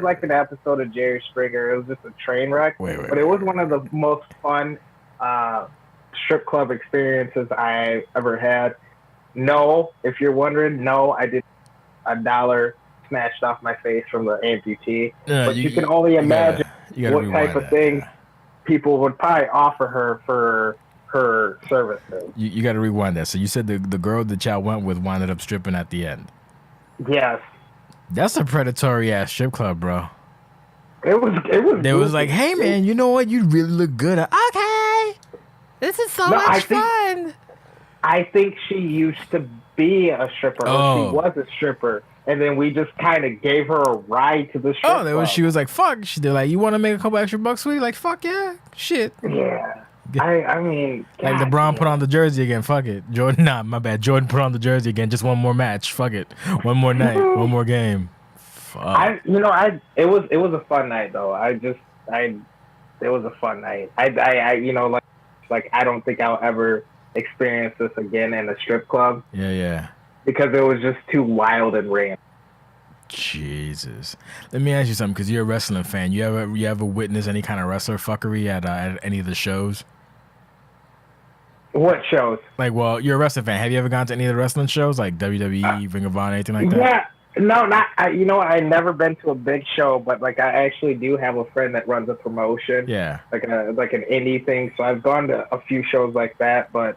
like an episode of Jerry Springer. It was just a train wreck. But it was one of the most fun strip club experiences I ever had. No, if you're wondering, no, I did $1 snatched off my face from the amputee. But you can only imagine what type of things people would probably offer her for her services. You got to rewind that. So you said the girl that y'all went with wound up stripping at the end. Yes. That's a predatory ass strip club, bro. It was. They was like, hey man, you know what? You really look good. Okay. This is so much fun. I think she used to be a stripper. Or she was a stripper. And then we just kind of gave her a ride to the strip club. She was like, fuck. They're like, you want to make a couple extra bucks with you? Like, fuck yeah. Shit. Yeah. I mean, like LeBron put on the jersey again. Fuck it. Jordan, my bad. Jordan put on the jersey again. Just one more match. Fuck it. One more night. One more game. Fuck. It was a fun night though. It was a fun night. Like I don't think I'll ever experience this again in a strip club. Yeah. Because it was just too wild and random. Jesus. Let me ask you something, because you're a wrestling fan. You ever witness any kind of wrestler fuckery at any of the shows? What shows? Like, well, you're a wrestling fan. Have you ever gone to any of the wrestling shows, like WWE, Ring of Honor, anything like that? Yeah. No, not. I've never been to a big show, but like I actually do have a friend that runs a promotion. Yeah. Like an indie thing. So I've gone to a few shows like that, but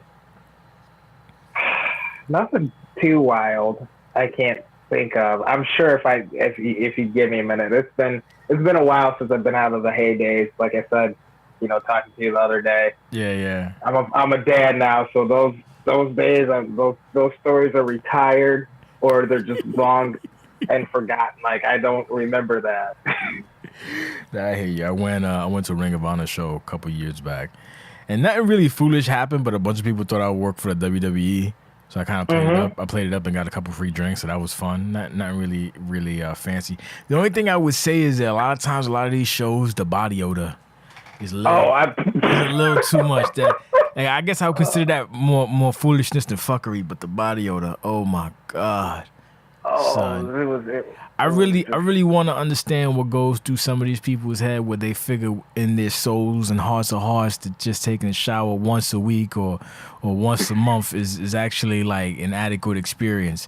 nothing too wild. I can't think of. I'm sure if you give me a minute. It's been a while since I've been out of the heydays. Like I said, talking to you the other day. Yeah. I'm a dad now, so those days, those stories are retired, or they're just long and forgotten. Like I don't remember that. I hear you. I went to a Ring of Honor show a couple years back, and nothing really foolish happened, but a bunch of people thought I would work for the WWE. So I kind of played it up. I played it up and got a couple free drinks, so that was fun. Not really fancy. The only thing I would say is that a lot of times, a lot of these shows, the body odor is a little too much. That I guess I would consider that more foolishness than fuckery. But the body odor, oh my god, son. I really want to understand what goes through some of these people's head, where they figure in their souls and hearts of hearts that just taking a shower once a week or once a month is actually like an adequate experience.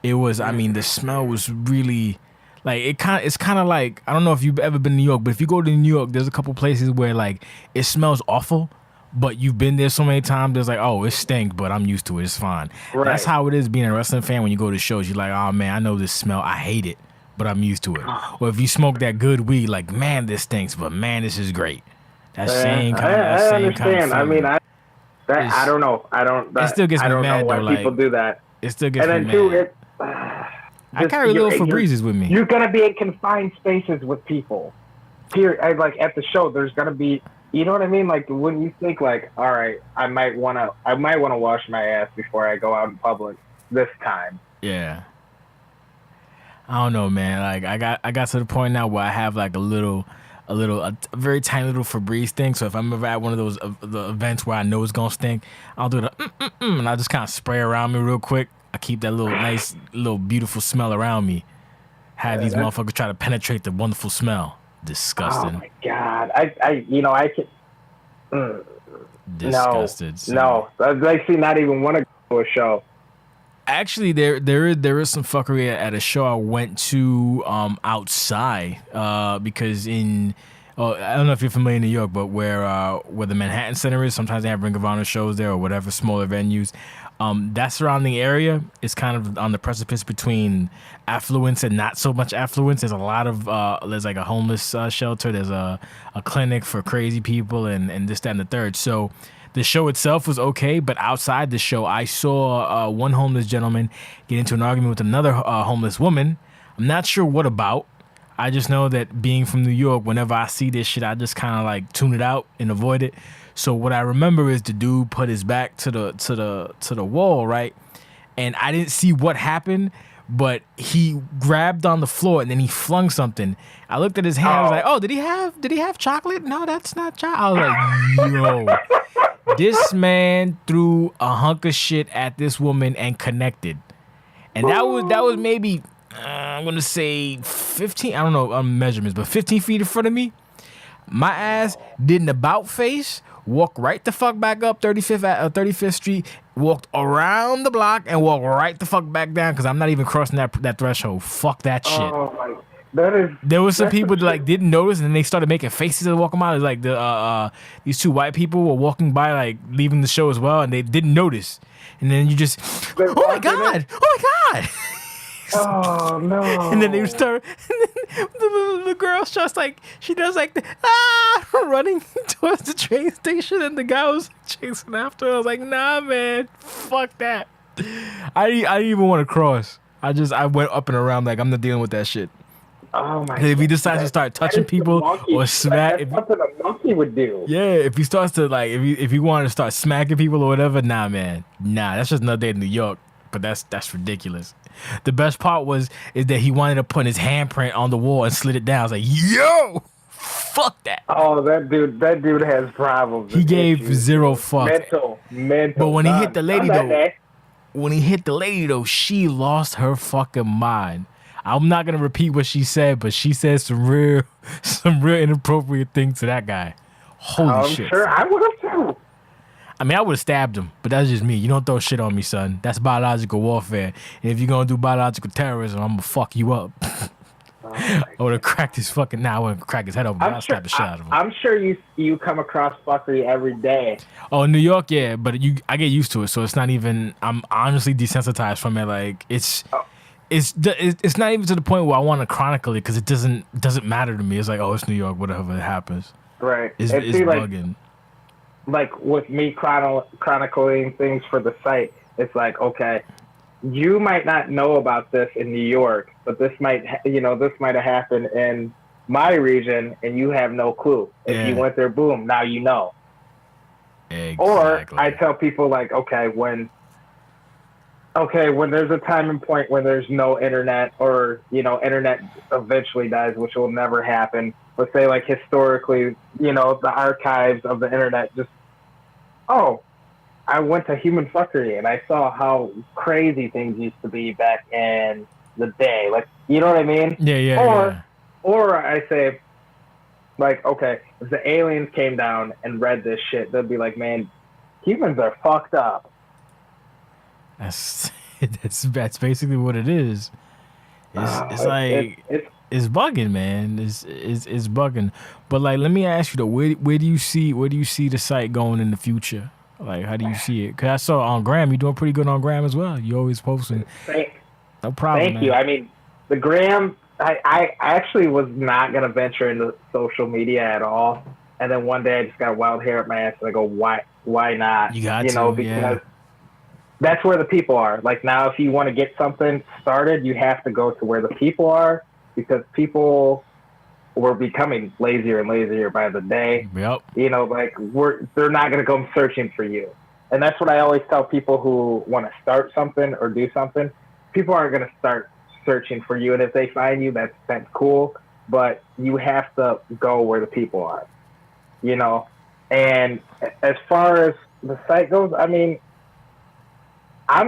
It was, I mean, the smell was really like it's kind of like, I don't know if you've ever been to New York, but if you go to New York, there's a couple places where like it smells awful, but you've been there so many times, there's like, oh, it stinks, but I'm used to it. It's fine. Right. That's how it is being a wrestling fan when you go to shows. You're like, oh, man, I know this smell. I hate it, but I'm used to it. Or if you smoke that good weed, like, man, this stinks, but, man, this is great. That same kind of feeling. I mean, I don't know. It still gets me mad, though. I don't know why people do that. It still gets me mad. I carry little Febrezes with me. You're going to be in confined spaces with people. Here, like, at the show, there's going to be... You know what I mean? Like when you think like, all right, I might want to wash my ass before I go out in public this time. Yeah. I don't know, man. Like I got to the point now where I have like a very tiny little Febreze thing. So if I'm ever at one of those the events where I know it's gonna stink, I'll do the and I just kind of spray around me real quick. I keep that little nice, little beautiful smell around me. Have these motherfuckers try to penetrate the wonderful smell. Disgusting. Oh my god! I can. Disgusted. No, I see. Not even want to go to a show. Actually, there is some fuckery at a show I went to outside because I don't know if you're familiar in New York, but where the Manhattan Center is, sometimes they have Ring of Honor shows there or whatever, smaller venues. That surrounding area is kind of on the precipice between affluence and not so much affluence. There's a lot of there's like a homeless shelter. There's a clinic for crazy people and this, that, and the third. So the show itself was okay, but outside the show, I saw one homeless gentleman get into an argument with another homeless woman. I'm not sure what about. I just know that being from New York, whenever I see this shit, I just kind of like tune it out and avoid it. So what I remember is the dude put his back to the wall, right? And I didn't see what happened, but he grabbed on the floor and then he flung something. I looked at his hand. I was like, "Oh, did he have chocolate? No, that's not chocolate." I was like, "Yo, this man threw a hunk of shit at this woman and connected." And that was maybe I'm gonna say 15. I don't know measurements, but 15 feet in front of me. My ass did an about face. Walked right the fuck back up 35th Street, walked around the block, and walked right the fuck back down because I'm not even crossing that threshold. Fuck that shit. Oh my, there was some people that like didn't notice, and then they started making faces and walking by. It was like these two white people were walking by, like leaving the show as well, and they didn't notice. And then you just, oh my god. Oh no! And then they would start. And then the girl just like she does like running towards the train station, and the guy was chasing after her. I was like, nah, man, fuck that. I didn't even want to cross. I went up and around like I'm not dealing with that shit. Oh my! If he decides to start touching people or smack, that's something a monkey would do. Yeah, if he starts to like, if he wanted to start smacking people or whatever, nah, man, nah, that's just another day in New York. But that's ridiculous. The best part is that he wanted to put his handprint on the wall and slid it down. I was like, yo, fuck that. Oh, that dude has problems. He gave issues. Zero fuck. Mental. But when he hit the lady though, she lost her fucking mind. I'm not gonna repeat what she said, but she said some real inappropriate things to that guy. Holy shit. I'm sure I would have too. I mean, I would have stabbed him, but that's just me. You don't throw shit on me, son. That's biological warfare. And if you're going to do biological terrorism, I'm going to fuck you up. I would have cracked his fucking... Nah, I wouldn't crack his head open. I'd slap the shit out of him. I'm sure you come across fuckery every day. Oh, in New York, yeah, but I get used to it, so it's not even... I'm honestly desensitized from it. Like, it's not even to the point where I want to chronicle it because it doesn't matter to me. It's like, oh, it's New York, whatever, it happens. Right. It's bugging. Like with me chronicling things for the site, it's like, okay, you might not know about this in New York, but this might have happened in my region and you have no clue. If you went there, boom, now you know. Exactly. Or I tell people like, okay, when there's a time and point when there's no internet or, internet eventually dies, which will never happen. Let's say like historically, the archives of the internet just, I went to human fuckery and I saw how crazy things used to be back in the day. Like, you know what I mean? Yeah. Or I say, like, okay, if the aliens came down and read this shit, they'd be like, man, humans are fucked up. That's basically what it is. It's bugging, man. It's bugging. But like, let me ask you though, where do you see the site going in the future? Like, how do you see it? Because I saw on Gram, you're doing pretty good on Gram as well. You always posting. No problem. Thank you. I mean, the Gram. I actually was not gonna venture into social media at all, and then one day I just got wild hair up my ass, and I go, why not? You got to, because that's where the people are. Like now, if you want to get something started, you have to go to where the people are, because people were becoming lazier and lazier by the day. Yep. They're not going to come searching for you. And that's what I always tell people who want to start something or do something. People aren't going to start searching for you. And if they find you, that's cool. But you have to go where the people are, And as far as the site goes, I mean, I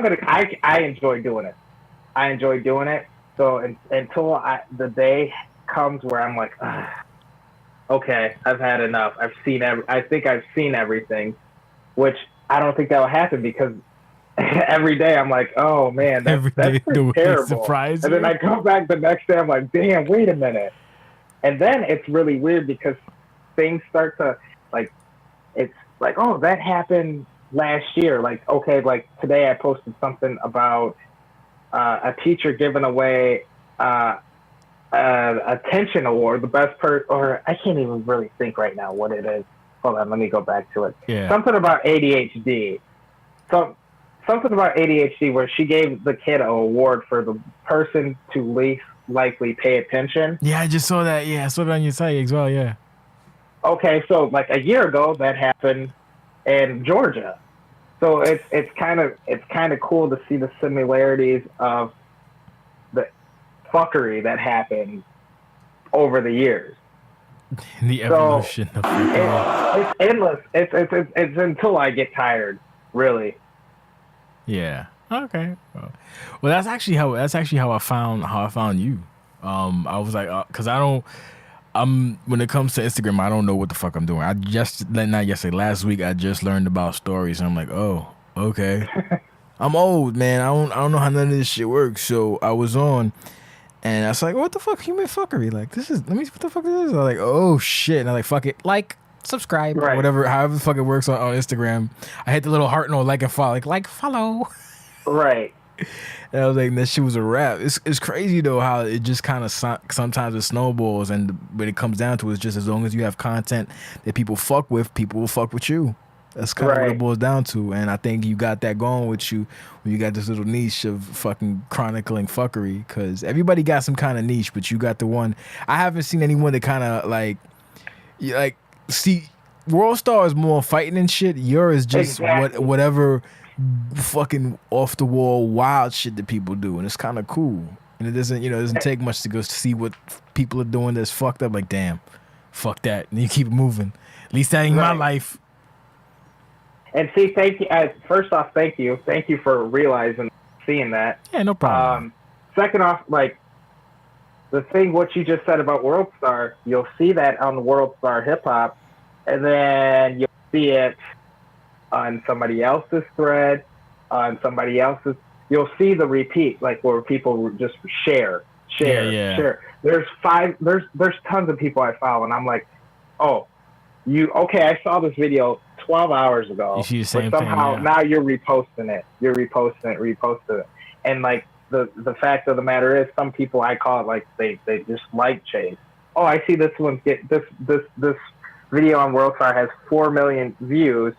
enjoy doing it. So until the day comes where I'm like, okay, I've had enough. I think I've seen everything, which I don't think that will happen, because every day I'm like, oh man, that's terrible. Surprise and then I come back the next day, I'm like, damn, wait a minute. And then it's really weird because things start to like, it's like, oh, that happened, last year. Like, okay, like today I posted something about a teacher giving away attention award, the best or I can't even really think right now what it is. Hold on, let me go back to it. Yeah. Something about ADHD. Something about ADHD where she gave the kid an award for the person to least likely pay attention. Yeah, I just saw that. Yeah, I saw that on your site as well. Yeah. Okay, so like a year ago that happened in Georgia. So it's kind of cool to see the similarities of the fuckery that happened over the years. The evolution of it's endless. It's until I get tired, really. Yeah. Okay. Well, that's actually how I found you. I was like, cause when it comes to Instagram, I don't know what the fuck I'm doing. Last week I just learned about stories, and I'm like, oh, okay. I'm old, man. I don't know how none of this shit works. So I was on, and I was like, what the fuck, human fuckery? Like, what the fuck is this? I was like, oh shit. And I like, fuck it, like, subscribe, right. Or whatever, however the fuck it works on Instagram. I hit the little heart note, like and follow, like follow. Right. And I was like, that shit was a wrap. It's crazy though how it just kind of sometimes it snowballs, and when it comes down to it, it's just as long as you have content that people fuck with, people will fuck with you. That's kind of what it boils down to. And I think you got that going with you when you got this little niche of fucking chronicling fuckery, because everybody got some kind of niche, but you got the one. I haven't seen anyone that kind of like see, World Star is more fighting and shit. Yours is just whatever fucking off the wall wild shit that people do, and it's kind of cool. And it doesn't take much to go see what people are doing that's fucked up. Like, damn, fuck that, and you keep moving. At least that ain't my life. And see, thank you. First off, thank you for realizing, seeing that. Yeah, no problem. Second off, like the thing what you just said about World Star, you'll see that on the World Star Hip Hop, and then you'll see it on somebody else's thread, on somebody else's. You'll see the repeat, like where people just share. There's tons of people I follow, and I'm like, oh, I saw this video 12 hours ago. You see the same but somehow thing, now you're reposting it. And like the fact of the matter is, some people, I call it like they just like chase. Oh, I see this one get this video on World Star has 4 million views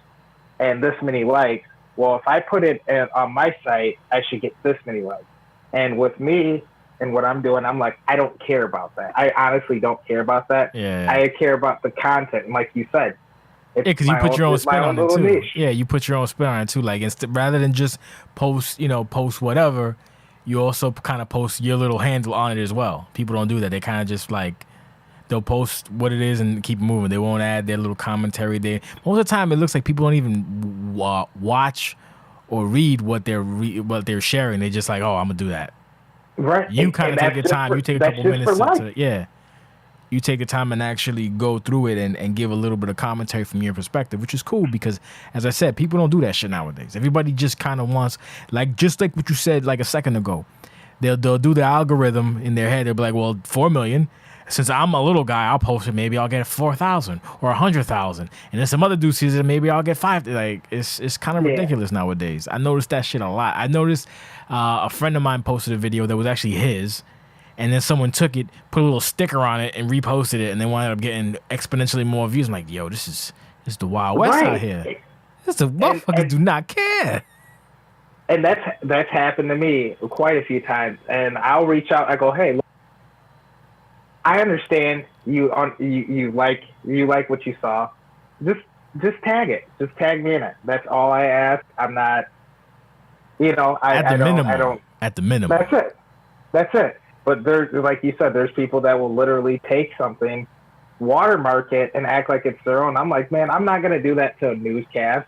and this many likes. Well, if I put it on my site, I should get this many likes. And with me and what I'm doing, I'm like, I don't care about that. I honestly don't care about that. Yeah. I care about the content. And like you said, because you put your own spin on it too. Niche. Yeah, you put your own spin on it too. Like, rather than just post whatever, you also kind of post your little handle on it as well. People don't do that. They kind of just like, they'll post what it is and keep moving. They won't add their little commentary there. Most of the time, it looks like people don't even watch or read what they're sharing. They're just like, oh, I'm gonna do that. Right. You kind of take your time. You take a couple minutes to you take the time and actually go through it and give a little bit of commentary from your perspective, which is cool because, as I said, people don't do that shit nowadays. Everybody just kind of wants, just like what you said like a second ago. They'll do the algorithm in their head. They'll be like, well, 4 million. Since I'm a little guy, I'll post it. Maybe I'll get 4,000 or 100,000, and then some other dude sees it. Maybe I'll get 5. Like, it's kind of ridiculous nowadays. I noticed that shit a lot. I noticed a friend of mine posted a video that was actually his, and then someone took it, put a little sticker on it, and reposted it, and they wound up getting exponentially more views. I'm like, yo, this is the Wild West out here. The motherfuckers do not care. And that's happened to me quite a few times. And I'll reach out. I go, hey, look, I understand you like what you saw. Just tag it. Just tag me in it. That's all I ask. I'm not, At the minimum. That's it. But there's, like you said, there's people that will literally take something, watermark it, and act like it's their own. I'm like, man, I'm not gonna do that to a newscast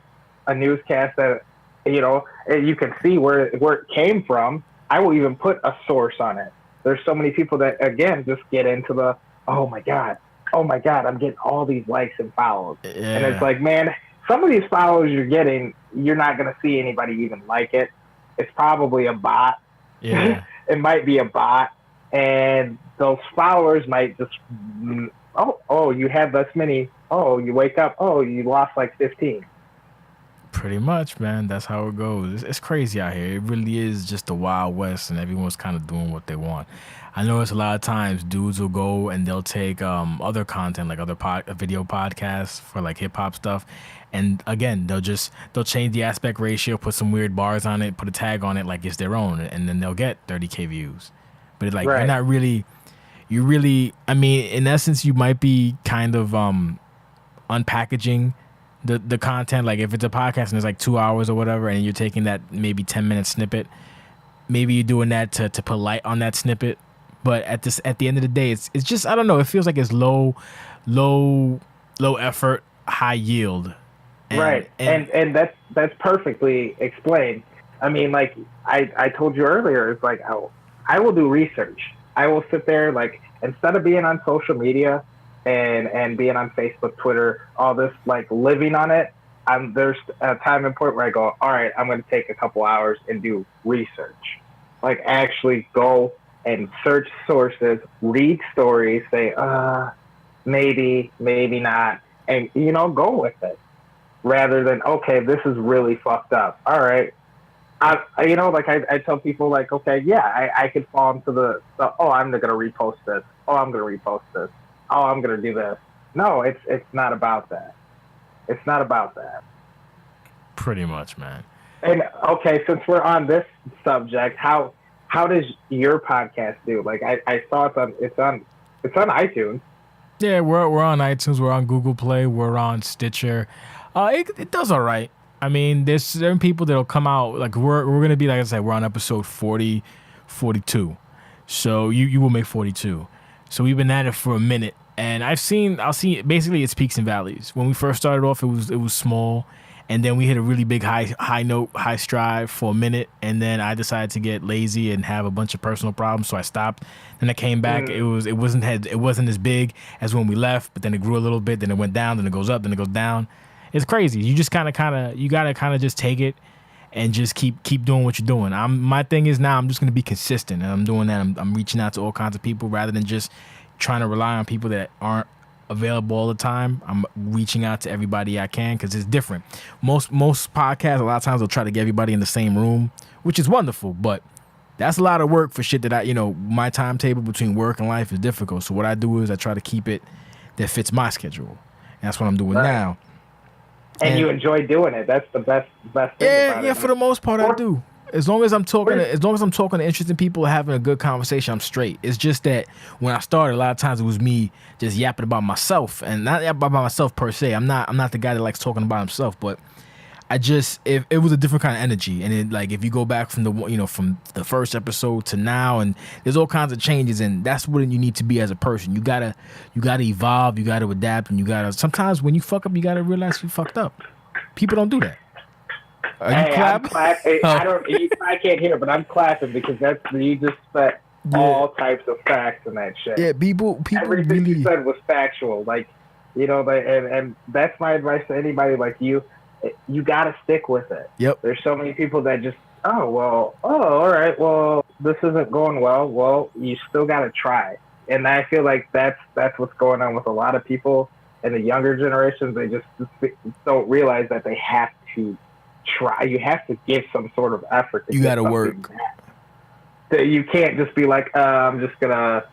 that, you can see where it came from. I will even put a source on it. There's so many people that, again, just get into the, oh my God, I'm getting all these likes and follows. Yeah. And it's like, man, some of these follows you're getting, you're not going to see anybody even like it. It's probably a bot. Yeah. It might be a bot. And those followers might just, you have this many. Oh, you wake up. Oh, you lost like 15. Pretty much, man. That's how it goes. It's crazy out here. It really is just the Wild West, and everyone's kind of doing what they want. I notice a lot of times dudes will go and they'll take other content, like other video podcasts for like hip hop stuff, and again they'll change the aspect ratio, put some weird bars on it, put a tag on it like it's their own, and then they'll get 30K views. But it's like you're not really. You really, I mean, in essence, you might be kind of unpackaging the content. Like if it's a podcast and it's like 2 hours or whatever, and you're taking that maybe 10-minute snippet, maybe you're doing that to put light on that snippet. But at the end of the day, it's just, I don't know. It feels like it's low effort, high yield. And that's perfectly explained. I mean, like I told you earlier, it's like I will do research. I will sit there, like, instead of being on social media and being on Facebook, Twitter, all this, like, living on it, there's a time and point where I go, all right, I'm going to take a couple hours and do research. Like, actually go and search sources, read stories, say, maybe not, and, go with it. Rather than, okay, this is really fucked up. All right. I tell people, like, okay, yeah, I could fall into the I'm going to repost this. Oh, I'm going to repost this. Oh, I'm going to do this. No, it's not about that. It's not about that. Pretty much, man. And okay, since we're on this subject, how does your podcast do? Like, I saw it's on iTunes. Yeah, we're on iTunes. We're on Google Play. We're on Stitcher. It does all right. I mean, there's certain people that'll come out, like we're going to be, like I said, we're on episode 40, 42. So you will make 42. So we've been at it for a minute, and I'll see basically it's peaks and valleys. When we first started off, it was small, and then we hit a really big high note, high stride for a minute, and then I decided to get lazy and have a bunch of personal problems, so I stopped. Then I came back. It wasn't as big as when we left, but then it grew a little bit, then it went down, then it goes up, then it goes down. It's crazy. You just you gotta just take it and just keep doing what you're doing. My thing is now I'm just gonna be consistent, and I'm doing that. I'm reaching out to all kinds of people rather than just trying to rely on people that aren't available all the time. I'm reaching out to everybody I can because it's different. Most podcasts, a lot of times they'll try to get everybody in the same room, which is wonderful, but that's a lot of work for shit that my timetable between work and life is difficult. So what I do is I try to keep it that fits my schedule. And that's what I'm doing now. And you enjoy doing it. That's the best thing about it. Yeah, for the most part, I do. As long as I'm talking to interesting people, having a good conversation, I'm straight. It's just that when I started, a lot of times it was me just yapping about myself, and not about myself per se. I'm not the guy that likes talking about himself, but if it was a different kind of energy, and it, like if you go back from the first episode to now, and there's all kinds of changes, and that's what you need to be as a person. You gotta evolve, you gotta adapt, and you gotta sometimes when you fuck up, you gotta realize you fucked up. People don't do that. Are you clapping? I can't hear, but I'm clapping because you just spent all types of facts in that shit. Yeah, people everything really... you said was factual. Like, and that's my advice to anybody like you. You got to stick with it. Yep. There's so many people that just, all right, well, this isn't going well. Well, you still got to try. And I feel like that's what's going on with a lot of people in the younger generations. They just don't realize that they have to try. You have to give some sort of effort. You got to work. You can't just be like, I'm just going to,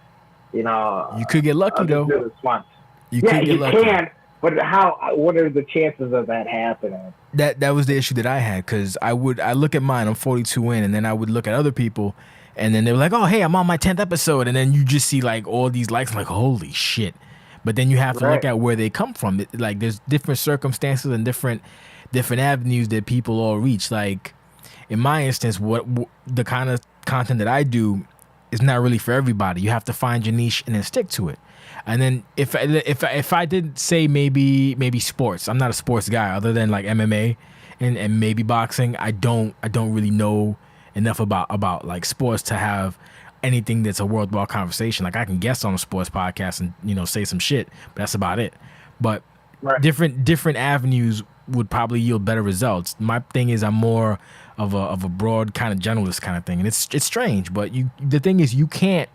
You could get lucky, though. Do this once. You can. But what are the chances of that happening? That was the issue that I had, because I look at mine, I'm 42 in, and then I would look at other people, and then they were like, oh, hey, I'm on my 10th episode, and then you just see like all these likes, I'm like, holy shit. But then you have to look at where they come from. Like there's different circumstances and different avenues that people all reach. Like in my instance, what the kind of content that I do is not really for everybody. You have to find your niche and then stick to it. And then if I did say maybe sports, I'm not a sports guy other than like MMA and maybe boxing. I don't really know enough about like sports to have anything that's a worthwhile conversation. Like I can guest on a sports podcast and say some shit, but that's about it. But different avenues would probably yield better results. My thing is I'm more of a broad kind of generalist kind of thing, and it's strange, but the thing is you can't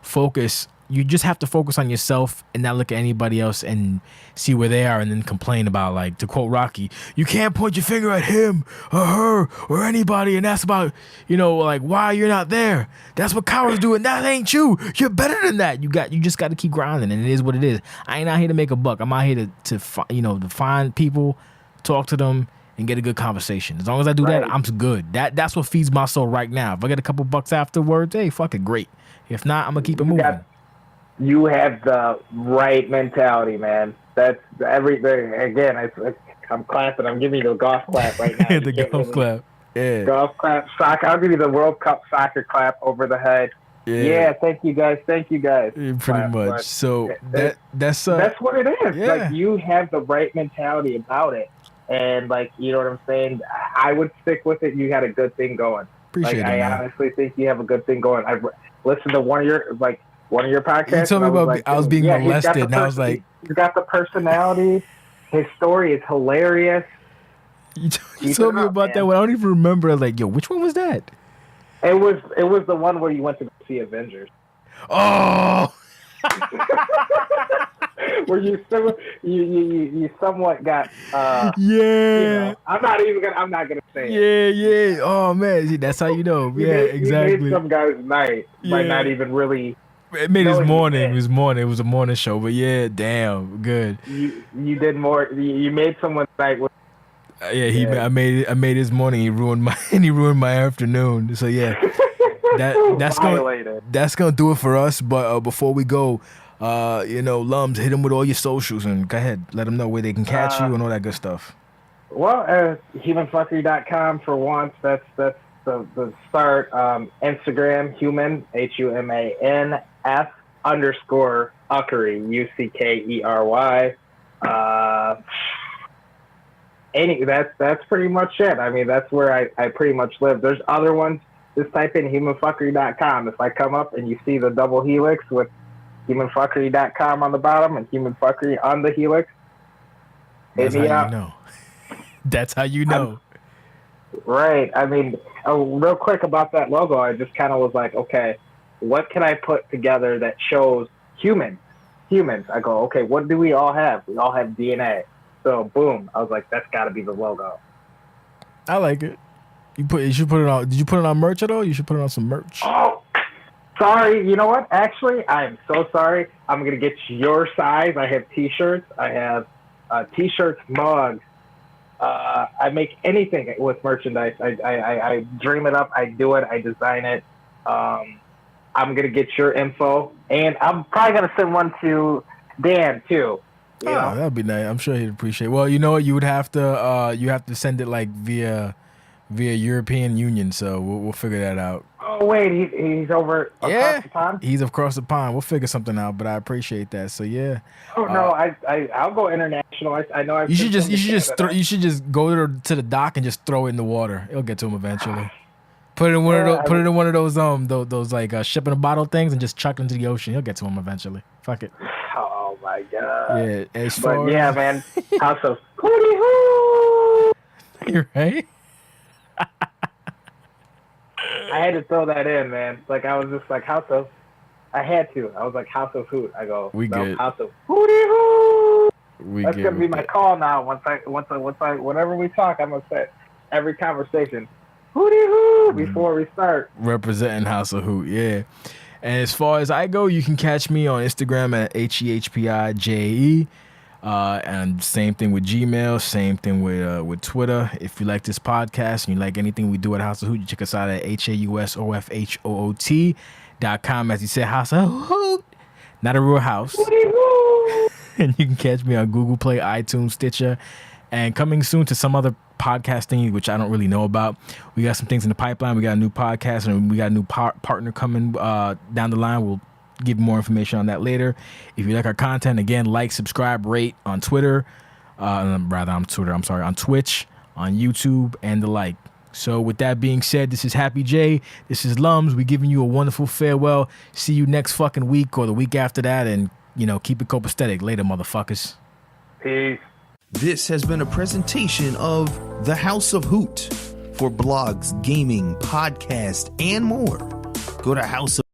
focus you just have to focus on yourself and not look at anybody else and see where they are and then complain about, like, to quote Rocky, you can't point your finger at him or her or anybody and ask about, like, why you're not there. That's what cowards do, and that ain't you. You're better than that. You just got to keep grinding, and it is what it is. I ain't out here to make a buck. I'm out here to find people, talk to them, and get a good conversation. As long as I do that, I'm good. That's what feeds my soul right now. If I get a couple bucks afterwards, hey, fuck it, great. If not, I'm going to keep it moving. You have the right mentality, man. That's everything. Again, I'm clapping. I'm giving you the golf clap right now. The golf clap. Yeah. Golf clap. Soccer. I'll give you the World Cup soccer clap over the head. Yeah. Thank you guys. Yeah, pretty much. So that's what it is. Yeah. Like, you have the right mentality about it, and, like, you know what I'm saying. I would stick with it. You had a good thing going. Appreciate it. I honestly think you have a good thing going. I've listened to one of your podcasts. You told me about I was being molested, and I was like, he's got the personality. His story is hilarious. You told me about that one. I don't even remember. I was like, yo, which one was that? It was the one where you went to see Avengers. Oh. Where you somewhat got I'm not gonna say it. Yeah. Oh man, see, that's how you know. Exactly. You made some guy's night by not even really. It made his morning. It was morning. It was a morning show, but yeah, damn, good. You did more. You made someone's night. I made his morning. He ruined my afternoon. So yeah, that's gonna do it for us. But before we go, Lumz, hit him with all your socials and go ahead, let them know where they can catch you and all that good stuff. Well, humanfuckery.com for once. That's the start. Instagram, human, HUMANF _uckery, UCKERY. That's pretty much it. I mean, that's where I pretty much live. There's other ones. Just type in humanfuckery.com. If I come up and you see the double helix with humanfuckery.com on the bottom and humanfuckery on the helix, that's how you know. That's how you know. Right. I mean, real quick about that logo, I just kind of was like, okay, what can I put together that shows humans? I go, okay, what do we all have? We all have DNA. So boom, I was like, that's got to be the logo. I like it. You should put it on. Did you put it on merch at all? You should put it on some merch. Oh, sorry. You know what? Actually, I'm so sorry. I'm gonna get your size. I have T-shirts. I have T-shirts, mugs. I make anything with merchandise. I dream it up. I do it. I design it. I'm gonna get your info, and I'm probably gonna send one to Dan too. You know? That'd be nice. I'm sure he'd appreciate it. Well, you know what? You would have to send it like via European Union. So we'll figure that out. Oh wait, he's over across the pond. He's across the pond. We'll figure something out. But I appreciate that. So yeah. Oh no, I'll go international. I know. You should just go to the dock and just throw it in the water. It'll get to him eventually. Put it in one of those like ship in a bottle things and just chuck it into the ocean. He'll get to him eventually. Fuck it. Oh my god. Yeah, man. House of Hooty Hoo. You're right. I had to throw that in, man. Like, I was just like, I had to. I was like, House of Hoot. I go, good. House of Hooty Hoo. That's gonna be my call now. Whenever we talk, I'm gonna say every conversation, Hooty Hoo, before we start. Representing House of Hoot, yeah. And as far as I go, you can catch me on Instagram at HEHPIJE. And same thing with Gmail, same thing with Twitter. If you like this podcast and you like anything we do at House of Hoot, you check us out at HAUSOFHOOT.com. As you said, House of Hoot, not a real house. And you can catch me on Google Play, iTunes, Stitcher, and coming soon to some other podcasting, which I don't really know about. We got some things in the pipeline. We got a new podcast and we got a new partner coming down the line. We'll give more information on that later. If you like our content, again, like, subscribe, rate on Twitter. On Twitch, on YouTube, and the like. So with that being said, this is Happy J. This is Lumz. We're giving you a wonderful farewell. See you next fucking week or the week after that. And, keep it copacetic. Later, motherfuckers. Peace. This has been a presentation of The House of Hoot. For blogs, gaming, podcast, and more, go to House of